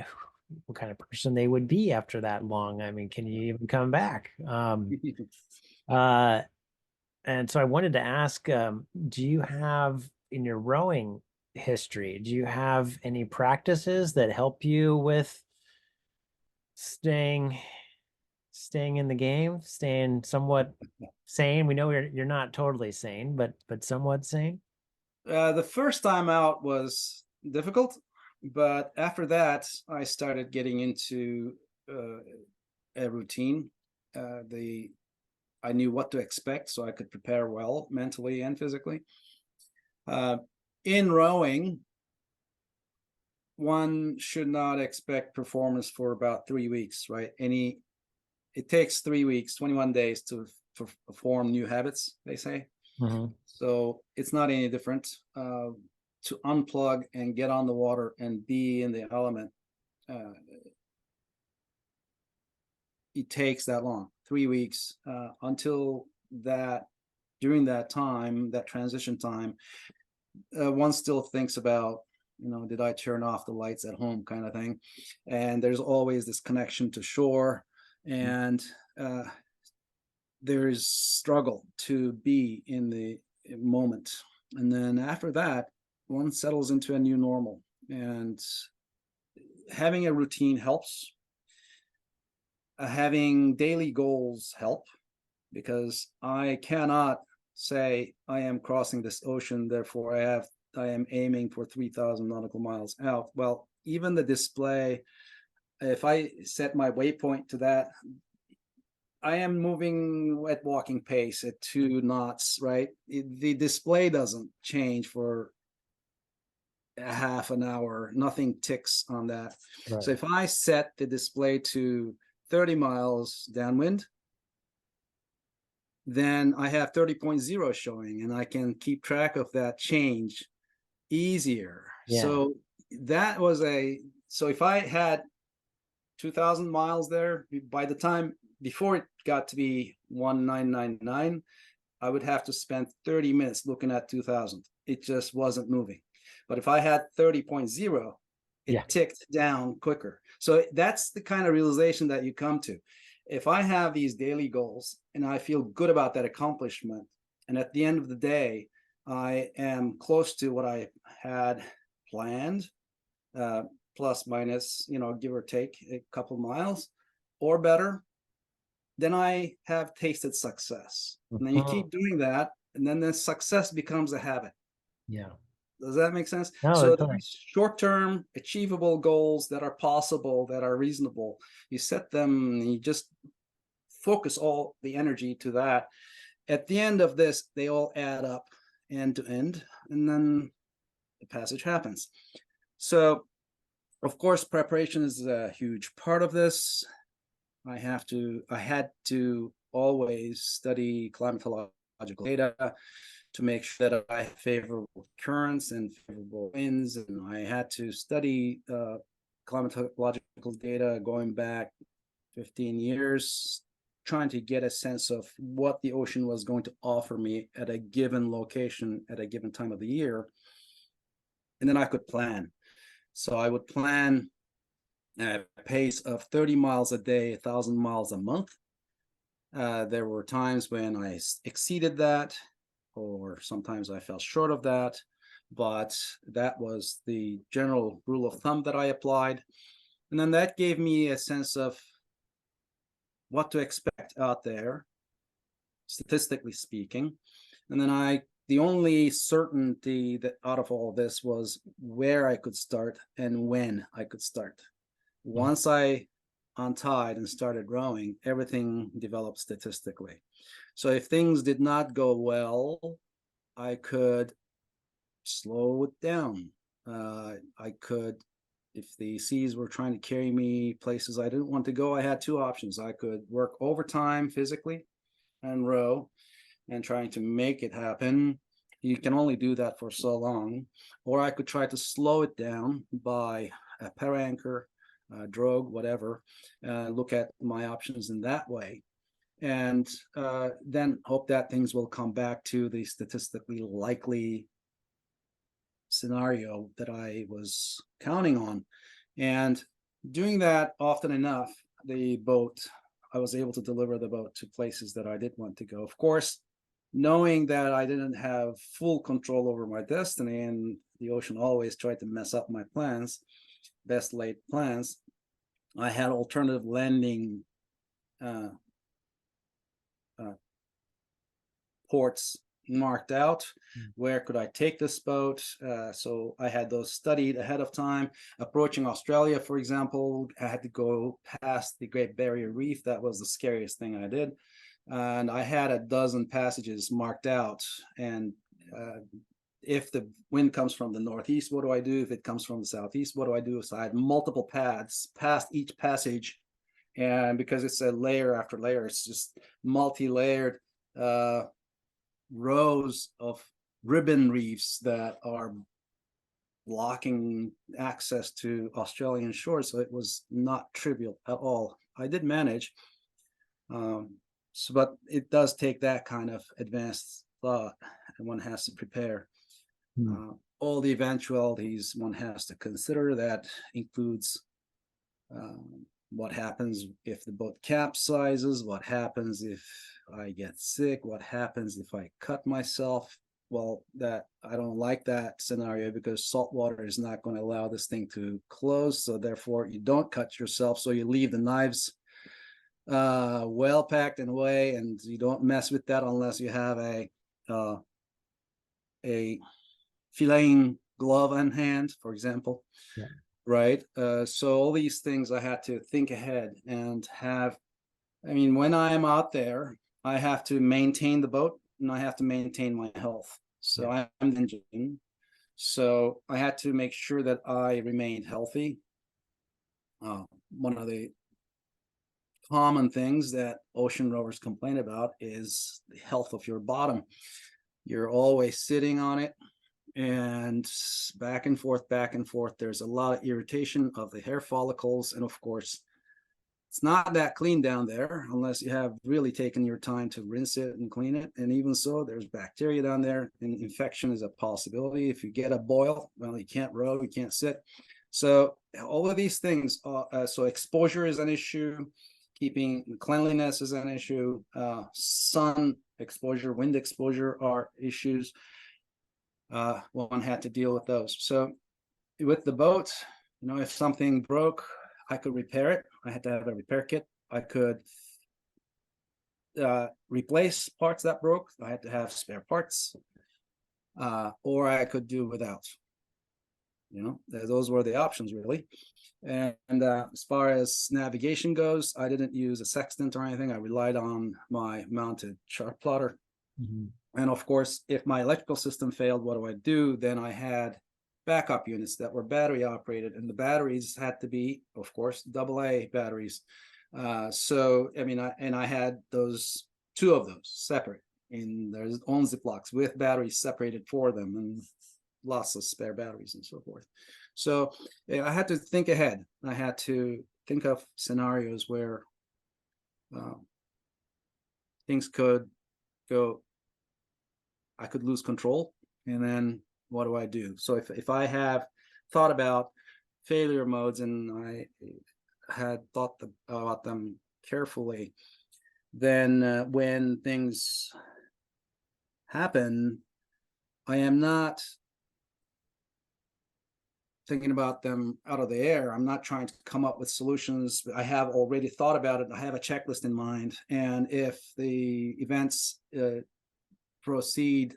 kind of person they would be after that long. I mean, can you even come back? Uh, and so I wanted to ask, do you have in your rowing history, do you have any practices that help you with staying staying in the game, staying somewhat sane? We know you're not totally sane, but somewhat sane. the first time out was difficult, but after that, I started getting into uh, a routine. The I knew what to expect, so I could prepare well mentally and physically. Uh, in rowing, one should not expect performance for about 3 weeks, right? It takes 3 weeks, 21 days to form new habits, they say. Mhm. So it's not any different. To unplug and get on the water and be in the element, uh, it takes that long, 3 weeks, until that. During that time, that transition time, one still thinks about, did I turn off the lights at home, kind of thing. And there's always this connection to shore, and uh, there's struggle to be in the moment. And then after that, one settles into a new normal, and having a routine helps. Having daily goals help, because I cannot say I am crossing this ocean, therefore I am aiming for 3,000 nautical miles out. Well, even the display, if I set my waypoint to that, I am moving at walking pace at 2 knots, right? The display doesn't change for a half an hour. Nothing ticks on that. So Right. if I set the display to 30 miles downwind, then I have 30.0 showing, and I can keep track of that change easier. Yeah. So if I had 2,000 miles there, by the time before it got to be 1999, I would have to spend 30 minutes looking at 2,000. It just wasn't moving. But if I had 30.0, Yeah. it ticked down quicker. So that's the kind of realization that you come to. If I have these daily goals and I feel good about that accomplishment, and at the end of the day, I am close to what I had planned, uh, plus minus, give or take a couple miles or better, then I have tasted success. And then you Mhm. keep doing that, and then the success becomes a habit. Yeah. Does that make sense? No, So it's like, these short-term achievable goals that are possible, that are reasonable, you set them and you just focus all the energy to that. At the end of this, they all add up end to end, and then the passage happens. So, of course, preparation is a huge part of this. I had to always study climatological data to make sure that I had favorable currents and favorable winds. And I had to study climatological data going back 15 years, trying to get a sense of what the ocean was going to offer me at a given location at a given time of the year. And then I could plan. So I would plan at a pace of 30 miles a day, 1,000 miles a month. There were times when I exceeded that, or sometimes I fell short of that, but that was the general rule of thumb that I applied. And then that gave me a sense of what to expect out there, statistically speaking. And then the only certainty that out of all this was where I could start and when I could start. Once I untied and started rowing, everything developed statistically. So if things did not go well, I could slow it down. I could, if the seas were trying to carry me places I didn't want to go, I had two options. I could work overtime physically and row and trying to make it happen. You can only do that for so long. Or I could try to slow it down by a para anchor, drogue, whatever, look at my options in that way. And then hope that things will come back to the statistically likely scenario that I was counting on. And doing that often enough, I was able to deliver the boat to places that I did want to go. Of course, knowing that I didn't have full control over my destiny, and the ocean always tried to mess up my plans, best laid plans, I had alternative landing ports marked out. Where could I take this boat? So I had those studied ahead of time. Approaching Australia, for example, I had to go past the Great Barrier Reef. That was the scariest thing I did. And I had a dozen passages marked out. And if the wind comes from the northeast, what do I do? If it comes from the southeast, what do I do? So I had multiple paths past each passage. And because it's a layer after layer, it's just multi-layered rows of ribbon reefs that are blocking access to Australian shores. So it was not trivial at all. I did manage, but it does take that kind of advanced thought, and one has to prepare. All the eventualities one has to consider. That includes what happens if the boat capsizes, what happens if I get sick, what happens if I cut myself. Well, that I don't like that scenario, because salt water is not going to allow this thing to close. So therefore you don't cut yourself. So you leave the knives well packed and away, and you don't mess with that unless you have a filleting glove on hand, for example. Yeah. Right. So all these things I had to think ahead and have. I mean, when I'm out there, I have to maintain the boat and I have to maintain my health. So I'm the engine. So I had to make sure that I remained healthy. One of the common things that ocean rowers complain about is the health of your bottom. You're always sitting on it and back and forth, back and forth. There's a lot of irritation of the hair follicles. And of course, it's not that clean down there unless you have really taken your time to rinse it and clean it. And even so, there's bacteria down there, and infection is a possibility. If you get a boil, well, you can't row, you can't sit. So all of these things, so exposure is an issue, keeping cleanliness is an issue, sun exposure, wind exposure are issues. One had to deal with those. So with the boat, if something broke, I could repair it. I had to have a repair kit. I could replace parts that broke. I had to have spare parts, or I could do without. Those were the options, really. And as far as navigation goes, I didn't use a sextant or anything. I relied on my mounted chart plotter. And of course, if my electrical system failed, what do I do? Then I had backup units that were battery operated, and the batteries had to be, of course, AA batteries. So I mean, I had two of those separate in their own Ziplocs with batteries separated for them, and lots of spare batteries and so forth. So I had to think ahead. I had to think of scenarios where things could go, I could lose control, and then what do I do? So if I have thought about failure modes and I had thought about them carefully, then when things happen, I am not thinking about them out of the air. I'm not trying to come up with solutions. I have already thought about it. I have a checklist in mind. And if the events proceed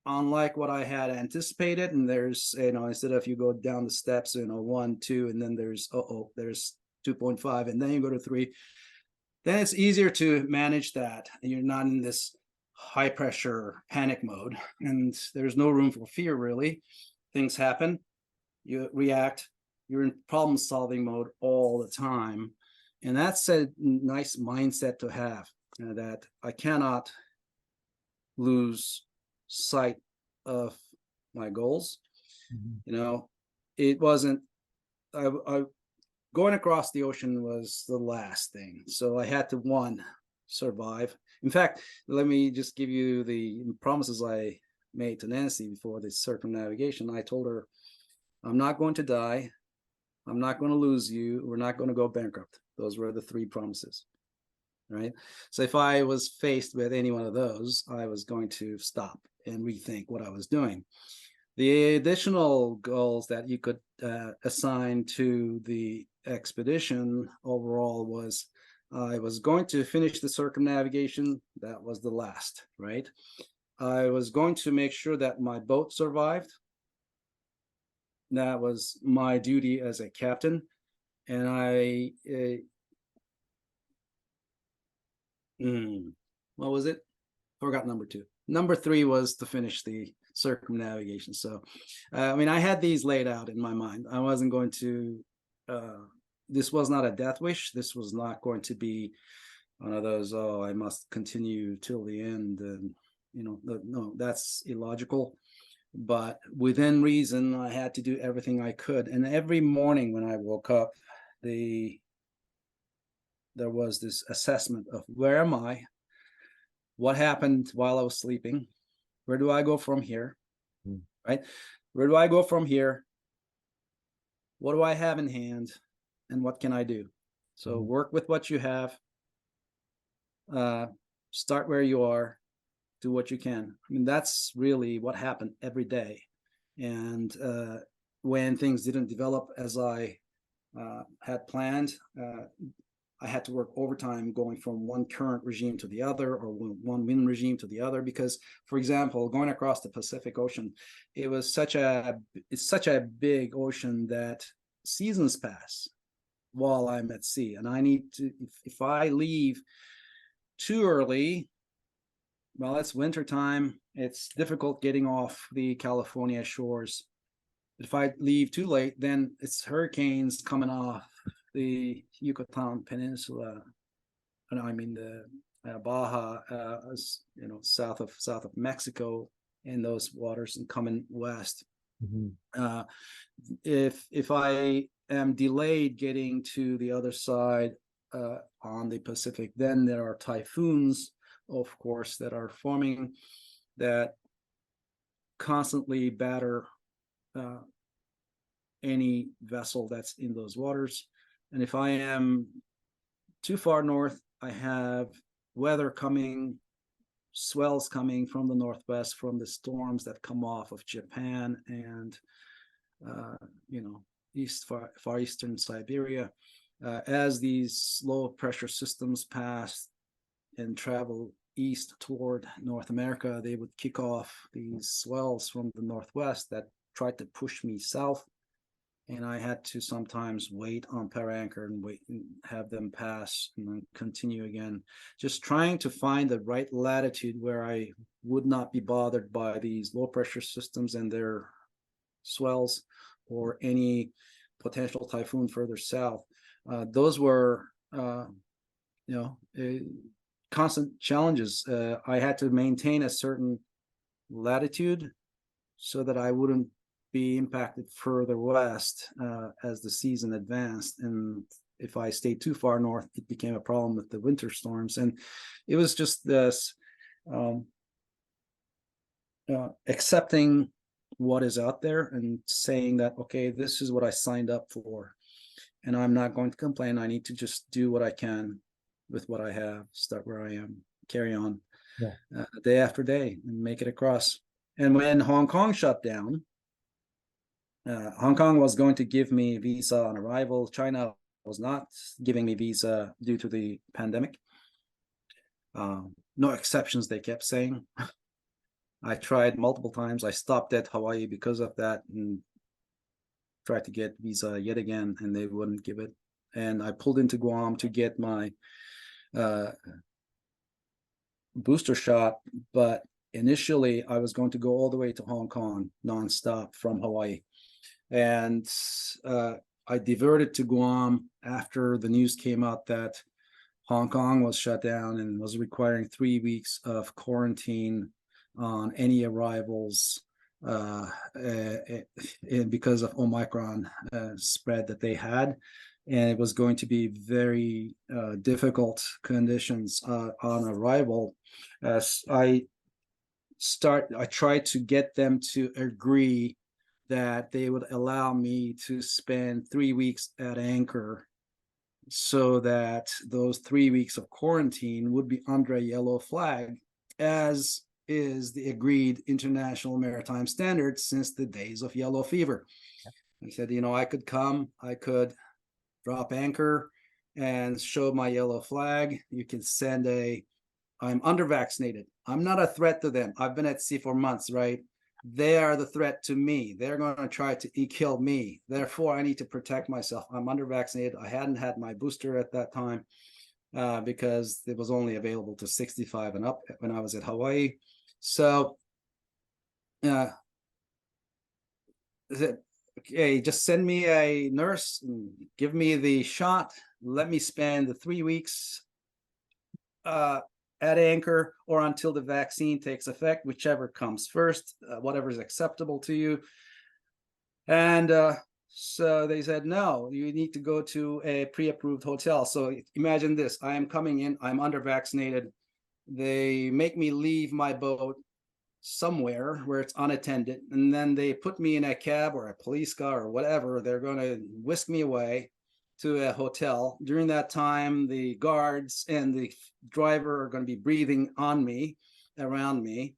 unlike what I had anticipated, and there's, instead of you go down the steps, 1, 2, and then there's 2.5, and then you go to 3, then it's easier to manage that. And you're not in this high pressure panic mode, and there's no room for fear, really. Things happen, you react, you're in problem solving mode all the time. And that's a nice mindset to have, that I cannot lose sight of my goals. It wasn't, I going across the ocean was the last thing. So I had to, one, survive. In fact, let me just give you the promises I made to Nancy before the circumnavigation. I told her, I'm not going to die. I'm not going to lose you. We're not going to go bankrupt. Those were the 3 promises, right? So if I was faced with any one of those, I was going to stop and rethink what I was doing. The additional goals that you could assign to the expedition overall was, I was going to finish the circumnavigation. That was the last, right? I was going to make sure that my boat survived. That was my duty as a captain. And what was it? Forgot number 2. Number 3 was to finish the circumnavigation. So, I had these laid out in my mind. I wasn't going to, this was not a death wish. This was not going to be one of those, I must continue till the end. And, no, that's illogical. But within reason, I had to do everything I could. And every morning when I woke up, there was this assessment of, where am I? What happened while I was sleeping? Where do I go from here? Right? Where do I go from here? What do I have in hand? And what can I do? So work with what you have. Start where you are. Do what you can. That's really what happened every day. And when things didn't develop as I had planned, I had to work overtime going from one current regime to the other, or one wind regime to the other. Because, for example, going across the Pacific Ocean, it's such a big ocean that seasons pass while I'm at sea. And I need to, if I leave too early, well, it's winter time. It's difficult getting off the California shores. If I leave too late, then it's hurricanes coming off the Yucatan Peninsula, and the Baja, south of Mexico, in those waters, and coming west. If I am delayed getting to the other side on the Pacific, then there are typhoons, of course, that are forming, that constantly batter any vessel that's in those waters. And if I am too far north, I have weather coming, swells coming from the northwest, from the storms that come off of Japan and far eastern Siberia. As these low pressure systems pass and travel east toward North America, they would kick off these swells from the northwest that tried to push me south. And I had to sometimes wait on para-anchor and wait and have them pass and then continue again, just trying to find the right latitude where I would not be bothered by these low pressure systems and their swells, or any potential typhoon further south. Those were constant challenges. I had to maintain a certain latitude so that I wouldn't be impacted further west as the season advanced. And if I stayed too far north, it became a problem with the winter storms. And it was just this accepting what is out there and saying that, okay, this is what I signed up for, and I'm not going to complain. I need to just do what I can with what I have, start where I am, carry on day after day, and make it across. And when Hong Kong shut down, Hong Kong was going to give me visa on arrival. China was not giving me visa due to the pandemic. No exceptions, they kept saying. I tried multiple times. I stopped at Hawaii because of that and tried to get visa yet again, and they wouldn't give it. And I pulled into Guam to get my booster shot, but initially I was going to go all the way to Hong Kong nonstop from Hawaii. And I diverted to Guam after the news came out that Hong Kong was shut down and was requiring 3 weeks of quarantine on any arrivals because of Omicron spread that they had. And it was going to be very difficult conditions on arrival. As I tried to get them to agree that they would allow me to spend 3 weeks at anchor, so that those 3 weeks of quarantine would be under a yellow flag, as is the agreed international maritime standards since the days of yellow fever. I said, I could come, I could drop anchor and show my yellow flag. You can send I'm under vaccinated. I'm not a threat to them. I've been at sea for months, right? They are the threat to me. They're going to try to kill me. Therefore, I need to protect myself. I'm under vaccinated. I hadn't had my booster at that time because it was only available to 65 and up when I was at Hawaii. So, okay, just send me a nurse and give me the shot. Let me spend the 3 weeks at anchor or until the vaccine takes effect, whichever comes first, whatever is acceptable to you. And so they said, no, you need to go to a pre-approved hotel. So imagine this, I am coming in, I'm under vaccinated. They make me leave my boat somewhere where it's unattended, and then they put me in a cab or a police car or whatever. They're going to whisk me away to a hotel. During that time, the guards and the driver are going to be breathing on me, around me.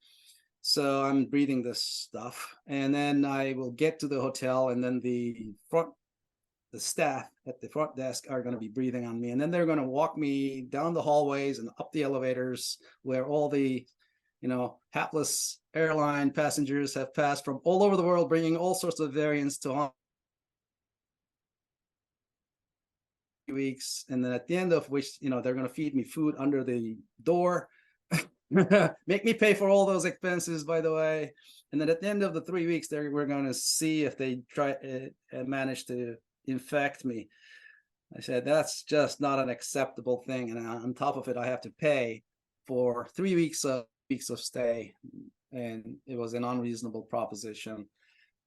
So I'm breathing this stuff, and then I will get to the hotel, and then the staff at the front desk are going to be breathing on me, and then they're going to walk me down the hallways and up the elevators where all the hapless airline passengers have passed from all over the world, bringing all sorts of variants to Hong Kong. Weeks, and then at the end of which, they're going to feed me food under the door, make me pay for all those expenses, by the way. And then at the end of the 3 weeks, we're going to see if they manage to infect me. I said, that's just not an acceptable thing. And on top of it, I have to pay for 3 weeks of stay. And it was an unreasonable proposition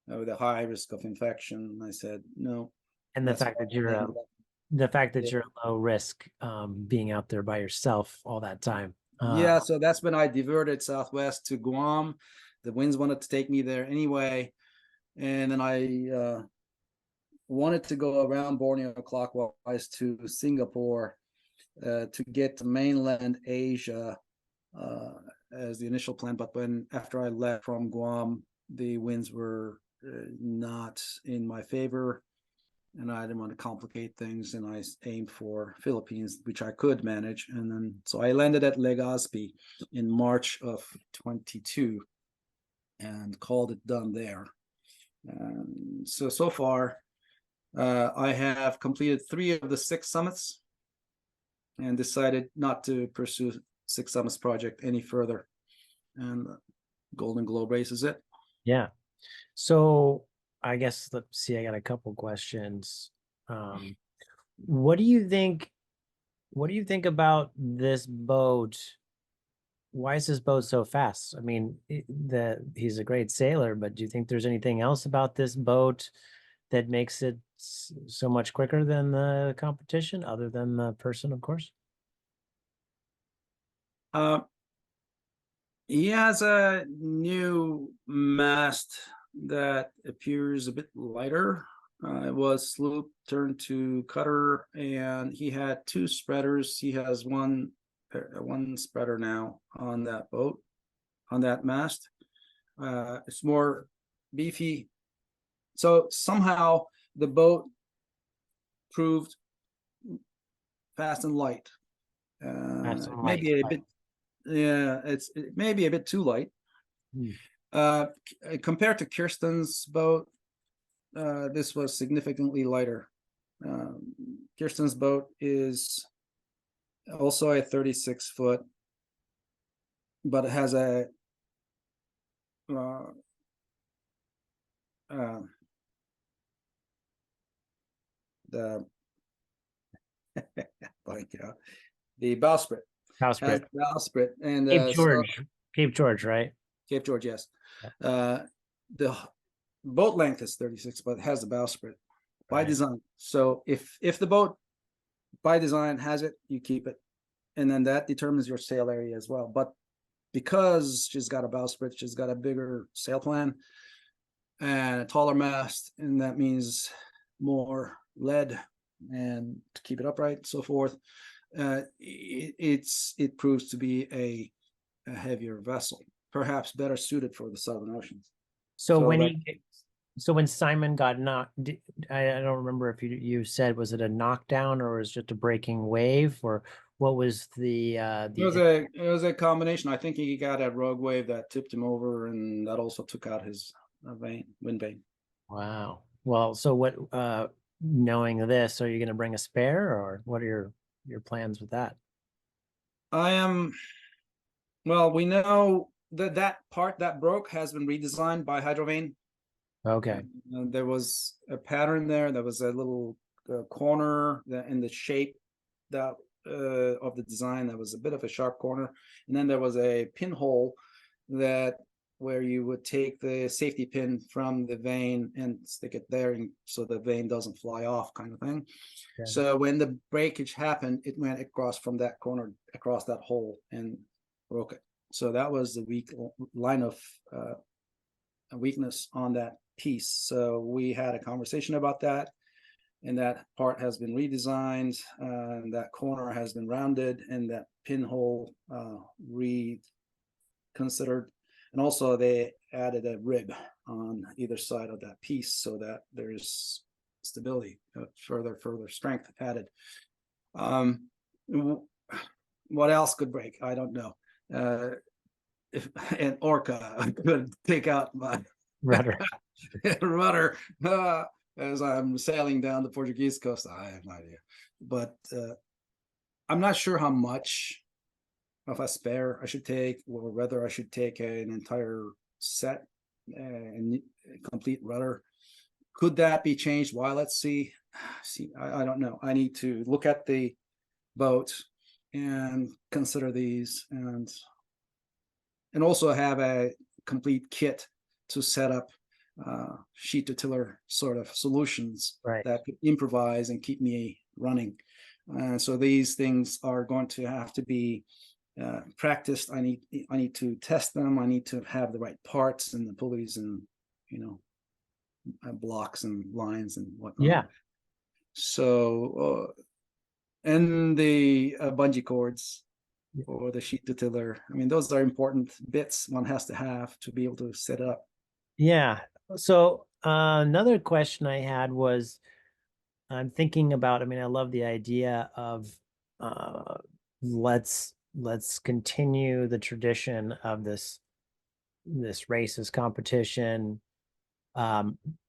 with a high risk of infection. I said, no. And the fact that you're low risk, being out there by yourself all that time. Yeah, so that's when I diverted southwest to Guam. The winds wanted to take me there anyway. And then I wanted to go around Borneo clockwise to Singapore to get to mainland Asia as the initial plan. But after I left from Guam, the winds were not in my favor, and I didn't want to complicate things, and I aimed for Philippines, which I could manage. And then so I landed at Legazpi in March of 22 and called it done there. So far I have completed 3 of the 6 summits and decided not to pursue 6 Summits project any further. And Golden Globe race is it. Yeah. So I guess, let's see, I got a couple questions. What do you think about this boat? Why is this boat so fast? I mean, he's a great sailor, but do you think there's anything else about this boat that makes it so much quicker than the competition, other than the person, of course? He has a new mast that appears a bit lighter. It was sloop turned to cutter, and he had 2 spreaders. He has one spreader now on that boat, on that mast. It's more beefy, So somehow the boat proved fast and light. That's some light. Maybe a bit, yeah, it may be a bit too light. Hmm. Compared to Kirsten's boat, this was significantly lighter. Kirsten's boat is also a 36 foot, but it has a uh, uh, the like the bowsprit has Bowsprit. the bowsprit, and Cape so George. Cape George, right? Cape George, yes. Yeah. The boat length is 36, but it has the bowsprit by Right. design. So if the boat by design has it, you keep it, and then that determines your sail area as well. But because she's got a bowsprit, she's got a bigger sail plan and a taller mast, and that means more lead and to keep it upright, so forth. It proves to be a heavier vessel, perhaps better suited for the Southern Oceans. So So when that so when Simon got knocked, I don't remember if you said, was it a knockdown or was it just a breaking wave, or what was it was a combination. I think he got a rogue wave that tipped him over, and that also took out his wind vane. wow. Well, so what, knowing this, are you going to bring a spare, or what are your plans with that? I am Well, we know that that part that broke has been redesigned by Hydrovane. Okay. There was a pattern there. There was a little corner in the shape that of the design that was a bit of a sharp corner, and then there was a pinhole that where you would take the safety pin from the vane and stick it there, and so the vane doesn't fly off, kind of thing. Okay. So when the breakage happened, it went across from that corner, across that hole, and broke it. So that was the weak line of a weakness on that piece. So we had a conversation about that, and that part has been redesigned, and that corner has been rounded, and that pinhole reconsidered. And also they added a rib on either side of that piece so that there's stability, further strength added. What else could break? I don't know. If an orca could take out my Rudder. rudder as I'm sailing down the Portuguese coast, I have no idea. But I'm not sure how much of a spare I should take, or whether I should take an entire set and complete rudder. Could that be changed while at sea? I don't know. I need to look at the boat and consider these, and also have a complete kit to set up sheet to tiller sort of solutions Right. that could improvise and keep me running. So these things are going to have to be practiced. I need to test them. I need to have the right parts and the pulleys and blocks and lines and whatnot. Yeah. So and the bungee cords or the sheet to tiller. I mean, those are important bits one has to have to be able to set up. Yeah. So another question I had was, I'm thinking about, I mean, I love the idea of uh, let's continue the tradition of this races competition,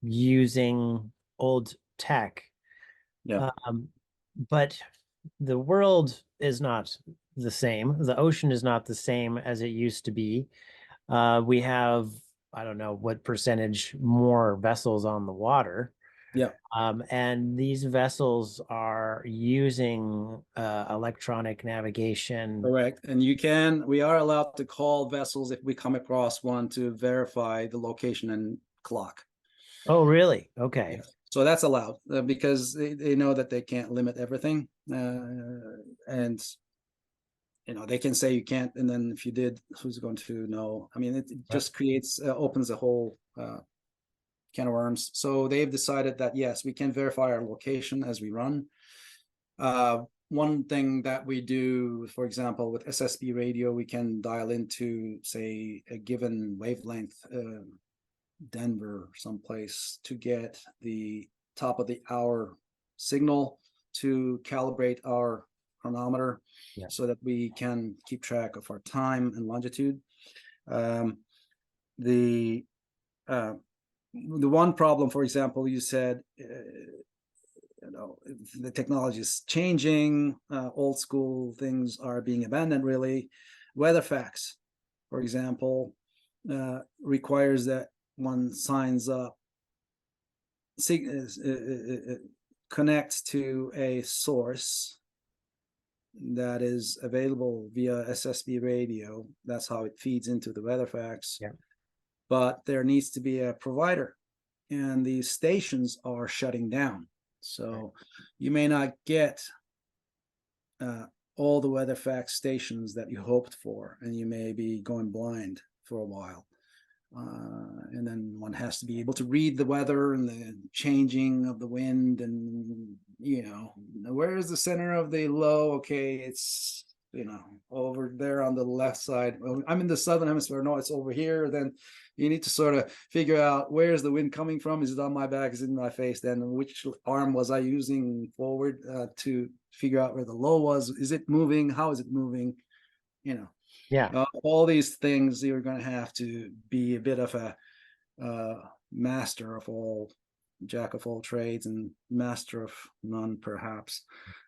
using old tech. Yeah. But the world is not the same. The ocean is not the same as it used to be. We have, I don't know what percentage more vessels on the water. Yeah. And these vessels are using electronic navigation. Correct. And we are allowed to call vessels if we come across one to verify the location and clock. Oh, really? Okay. Yeah. So that's allowed because they know that they can't limit everything. And they can say you can't, and then if you did, who's going to know? I mean, it just creates opens a whole can of worms. So they've decided that yes, we can verify our location as we run. One thing that we do, for example, with SSB radio, we can dial into, say, a given wavelength Denver, someplace, to get the top of the hour signal to calibrate our chronometer Yeah. so that we can keep track of our time and longitude. Um, the uh, the one problem, for example, you said, the technology is changing, old school things are being abandoned. Really, WeatherFax, for example, requires that one signs up, connects to a source that is available via SSB radio. That's how it feeds into the WeatherFax. Yeah. But there needs to be a provider, and these stations are shutting down. So you may not get all the WeatherFax stations that you hoped for, and you may be going blind for a while. And then one has to be able to read the weather and the changing of the wind, and where is the center of the low? Okay, it's over there on the left side. Well, I'm in the southern hemisphere. No, it's over here. Then you need to sort of figure out, where's the wind coming from? Is it on my back? Is it in my face? Then which arm was I using forward to figure out where the low was? Is it moving? How is it moving? Yeah. All these things, you're going to have to be a bit of a master of all, jack of all trades and master of none, perhaps.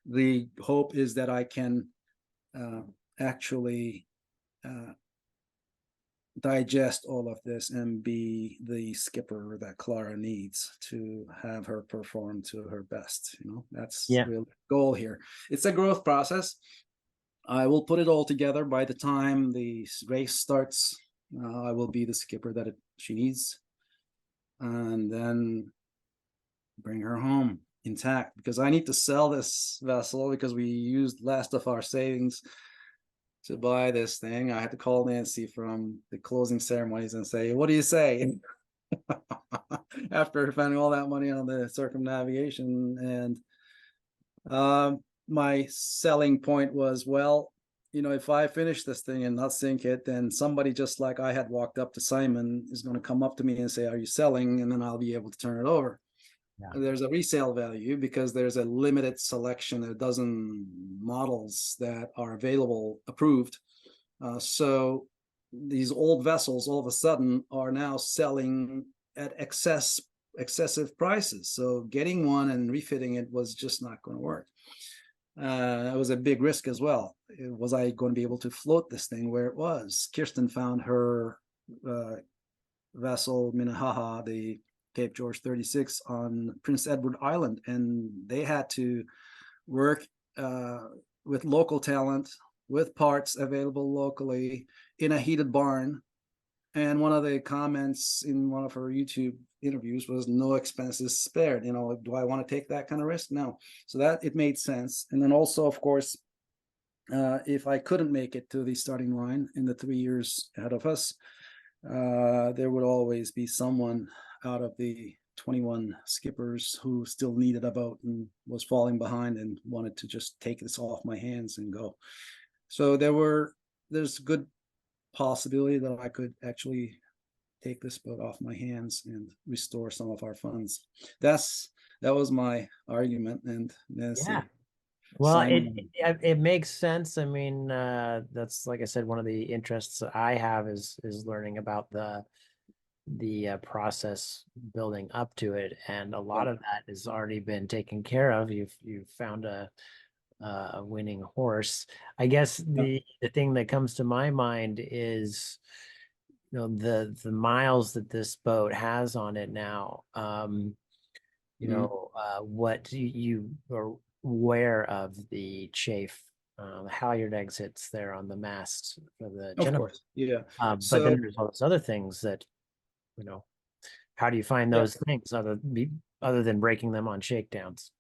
The hope is that I can actually digest all of this and be the skipper that Clara needs to have her perform to her best. That's Yeah. really the goal here. It's a growth process. I will put it all together by the time the race starts. I will be the skipper that she needs, and then bring her home intact, because I need to sell this vessel, because we used last of our savings to buy this thing. I had to call Nancy from the closing ceremonies and say, what do you say? After spending all that money on the circumnavigation. And my selling point was, well, if I finish this thing and not sink it, then somebody, just like I had walked up to Simon, is going to come up to me and say, are you selling? And then I'll be able to turn it over. Yeah. There's a resale value, because there's a limited selection, a dozen models that are available, approved. So these old vessels all of a sudden are now selling at excessive prices. So getting one and refitting it was just not going to work. It was a big risk as well. Was I going to be able to float this thing where it was? Kirsten found her vessel, Minnehaha, the Cape George 36, on Prince Edward Island, and they had to work with local talent, with parts available locally, in a heated barn. And one of the comments in one of her YouTube interviews was, no expenses spared. Do I want to take that kind of risk? No. So that, it made sense. And then also, of course, if I couldn't make it to the starting line in the 3 years ahead of us, there would always be someone out of the 21 skippers who still needed a boat and was falling behind and wanted to just take this off my hands and go. So there's good possibility that I could actually take this boat off my hands and restore some of our funds. That was my argument. And Nancy, Yeah. Well, Simon, it makes sense. I mean, that's, like I said, one of the interests that I have is learning about the process building up to it, and a lot yeah, of that has already been taken care of. You've found a winning horse. I guess yeah, the thing that comes to my mind is, the miles that this boat has on it now. What you are aware of the chafe, halyard exits there on the mast for the of gentleman. course, yeah. But So then there's all those other things that, you know, how do you find yeah, those things other than breaking them on shakedowns?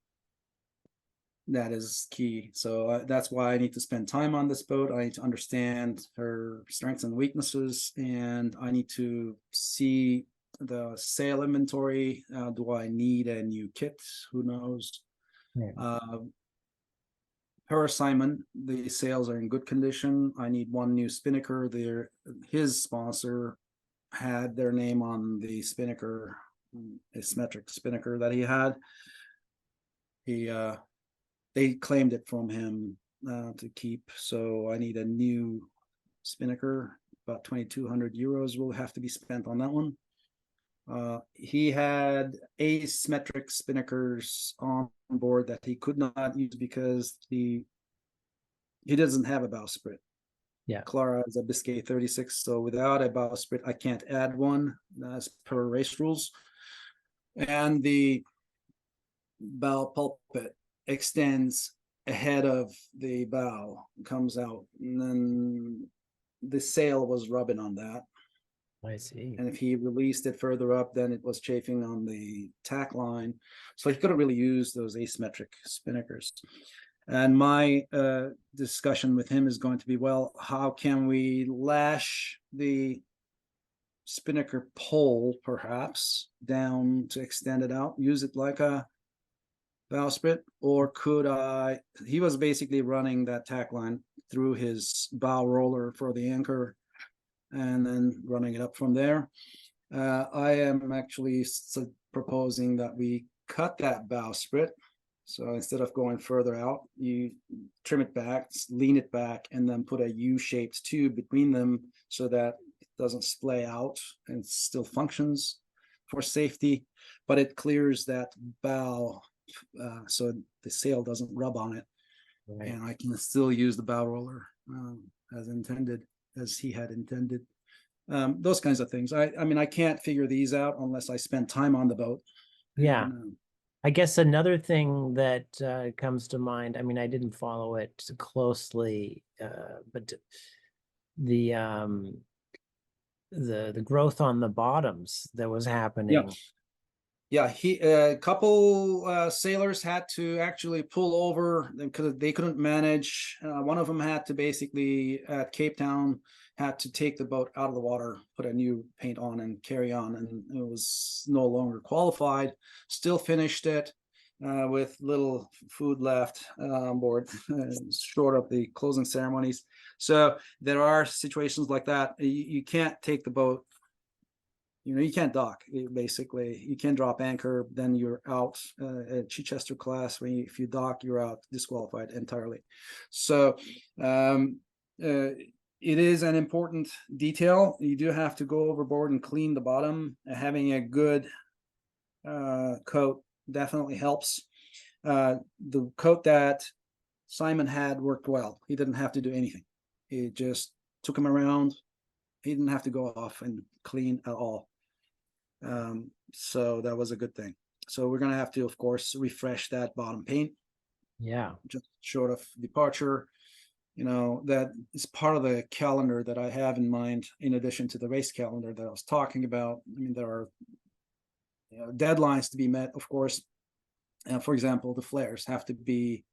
that is key. So that's why I need to spend time on this boat. I need to understand her strengths and weaknesses, and I need to see the sail inventory. Do I need a new kit? Who knows? Yeah. Per Simon, the sails are in good condition. I need one new spinnaker. His sponsor had their name on the spinnaker, asymmetric spinnaker that he had. They claimed it from him to keep, so I need a new spinnaker. About 2,200 euros will have to be spent on that one. He had asymmetric spinnakers on board that he could not use because he doesn't have a bowsprit. Yeah. Clara is a Biscay 36, so without a bowsprit, I can't add one as per race rules. And the bow pulpit extends ahead of the bow, comes out, and then the sail was rubbing on that. I see. And if he released it further up, then it was chafing on the tack line. So he couldn't really use those asymmetric spinnakers. And my discussion with him is going to be, well, how can we lash the spinnaker pole perhaps down to extend it out, use it like a bowsprit, or could I? He was basically running that tack line through his bow roller for the anchor and then running it up from there. I am actually proposing that we cut that bowsprit. So instead of going further out, you trim it back, lean it back, and then put a U-shaped tube between them so that it doesn't splay out and still functions for safety, but it clears that bow so the sail doesn't rub on it. Right. And I can still use the bow roller as intended, as he had intended. Those kinds of things. I mean, I can't figure these out unless I spend time on the boat. Yeah. And, I guess another thing that comes to mind, I mean, I didn't follow it closely, but the growth on the bottoms that was happening. Yeah, a couple sailors had to actually pull over because they couldn't manage. One of them had to basically at Cape Town had to take the boat out of the water, put a new paint on, and carry on, and it was no longer qualified. Still finished it with little food left on board, short of the closing ceremonies. So there are situations like that. You can't take the boat. You can't dock, basically. You can't drop anchor, then you're out. At Chichester class, if you dock, you're out, disqualified entirely. So it is an important detail. You do have to go overboard and clean the bottom. Having a good coat definitely helps. The coat that Simon had worked well. He didn't have to do anything. It just took him around. He didn't have to go off and clean at all. So that was a good thing. So we're going to have to, of course, refresh that bottom paint. Yeah. Just short of departure. That is part of the calendar that I have in mind, in addition to the race calendar that I was talking about. I mean, there are deadlines to be met, of course. For example, the flares have to be,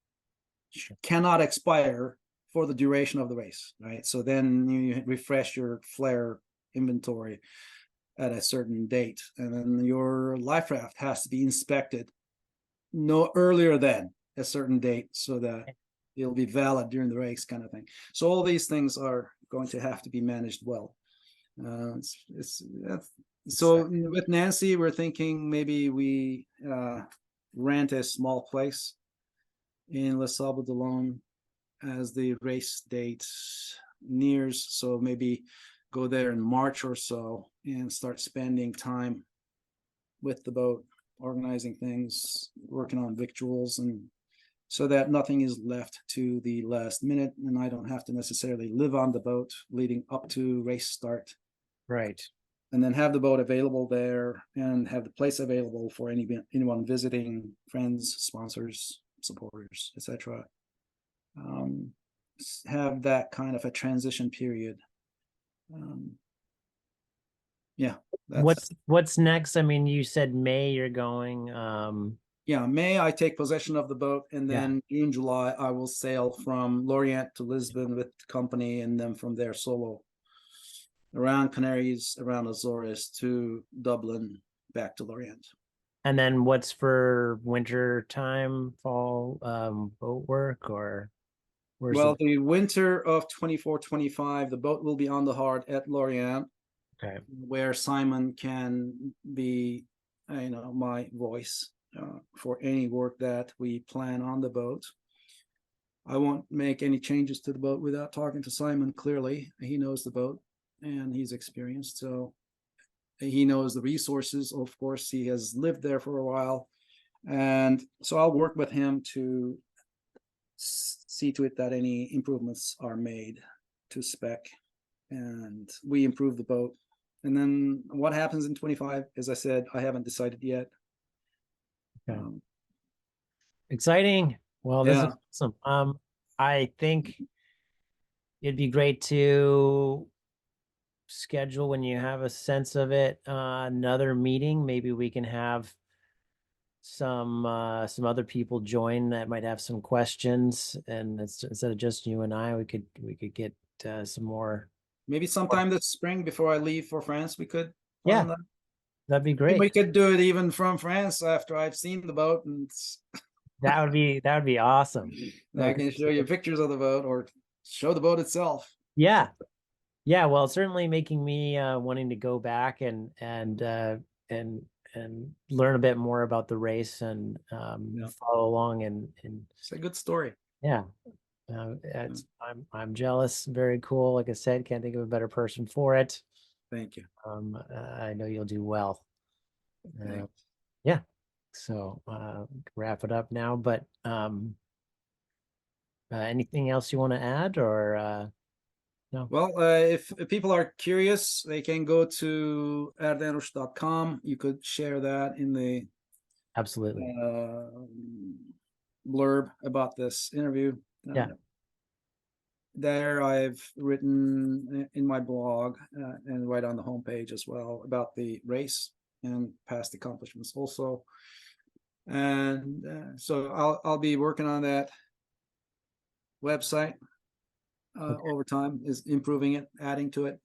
cannot expire for the duration of the race, right? So then you refresh your flare inventory at a certain date, and then your life raft has to be inspected no earlier than a certain date so that it'll be valid during the race, kind of thing. So all these things are going to have to be managed well. So with Nancy, we're thinking maybe we rent a small place in Les Sables d'Olonne as the race date nears. So maybe go there in March or so and start spending time with the boat, organizing things, working on victuals, and so that nothing is left to the last minute, and I don't have to necessarily live on the boat leading up to race start. Right. And then have the boat available there and have the place available for anyone visiting, friends, sponsors, supporters, etc. Have that kind of a transition period. Yeah. What's next? I mean, you said May you're going. Yeah, May I take possession of the boat, and then in July I will sail from Lorient to Lisbon with the company, and then from there solo around Canaries, around Azores to Dublin, back to Lorient. And then what's for winter time, fall boat work, or well, the winter of 24-25, the boat will be on the hard at Lorient. Okay. where Simon can be, my voice for any work that we plan on the boat. I won't make any changes to the boat without talking to Simon. Clearly, he knows the boat and he's experienced, so he knows the resources. Of course, he has lived there for a while, and so I'll work with him to see to it that any improvements are made to spec, and we improve the boat. And then what happens in 25, as I said, I haven't decided yet. Okay. Exciting. Well, this Yeah, is awesome. I think it'd be great to schedule when you have a sense of it, another meeting. Maybe we can have some other people join that might have some questions, and instead of just you and I, we could get some more. maybe sometime this spring before I leave for France, we could plan Yeah, that. that'd be We great. could do it even from France after I've seen the boat, and That would be awesome. I Like, can show you pictures of the boat or show the boat itself. yeah, yeah. Well, certainly making me wanting to go back and and learn a bit more about the race and Yeah, follow along and it's a good story. yeah. I'm jealous. Very cool. Like I said, can't think of a better person for it. Thank you. I know you'll do well. Uh, Thanks. yeah. So wrap it up now. But anything else you want to add or no? Well, if people are curious, they can go to erdeneruc.com. You could share that in the Absolutely. blurb about this interview. Yeah. There I've written in my blog and right on the homepage as well about the race and past accomplishments also. And so I'll be working on that website Okay. over time, is improving it, adding to it.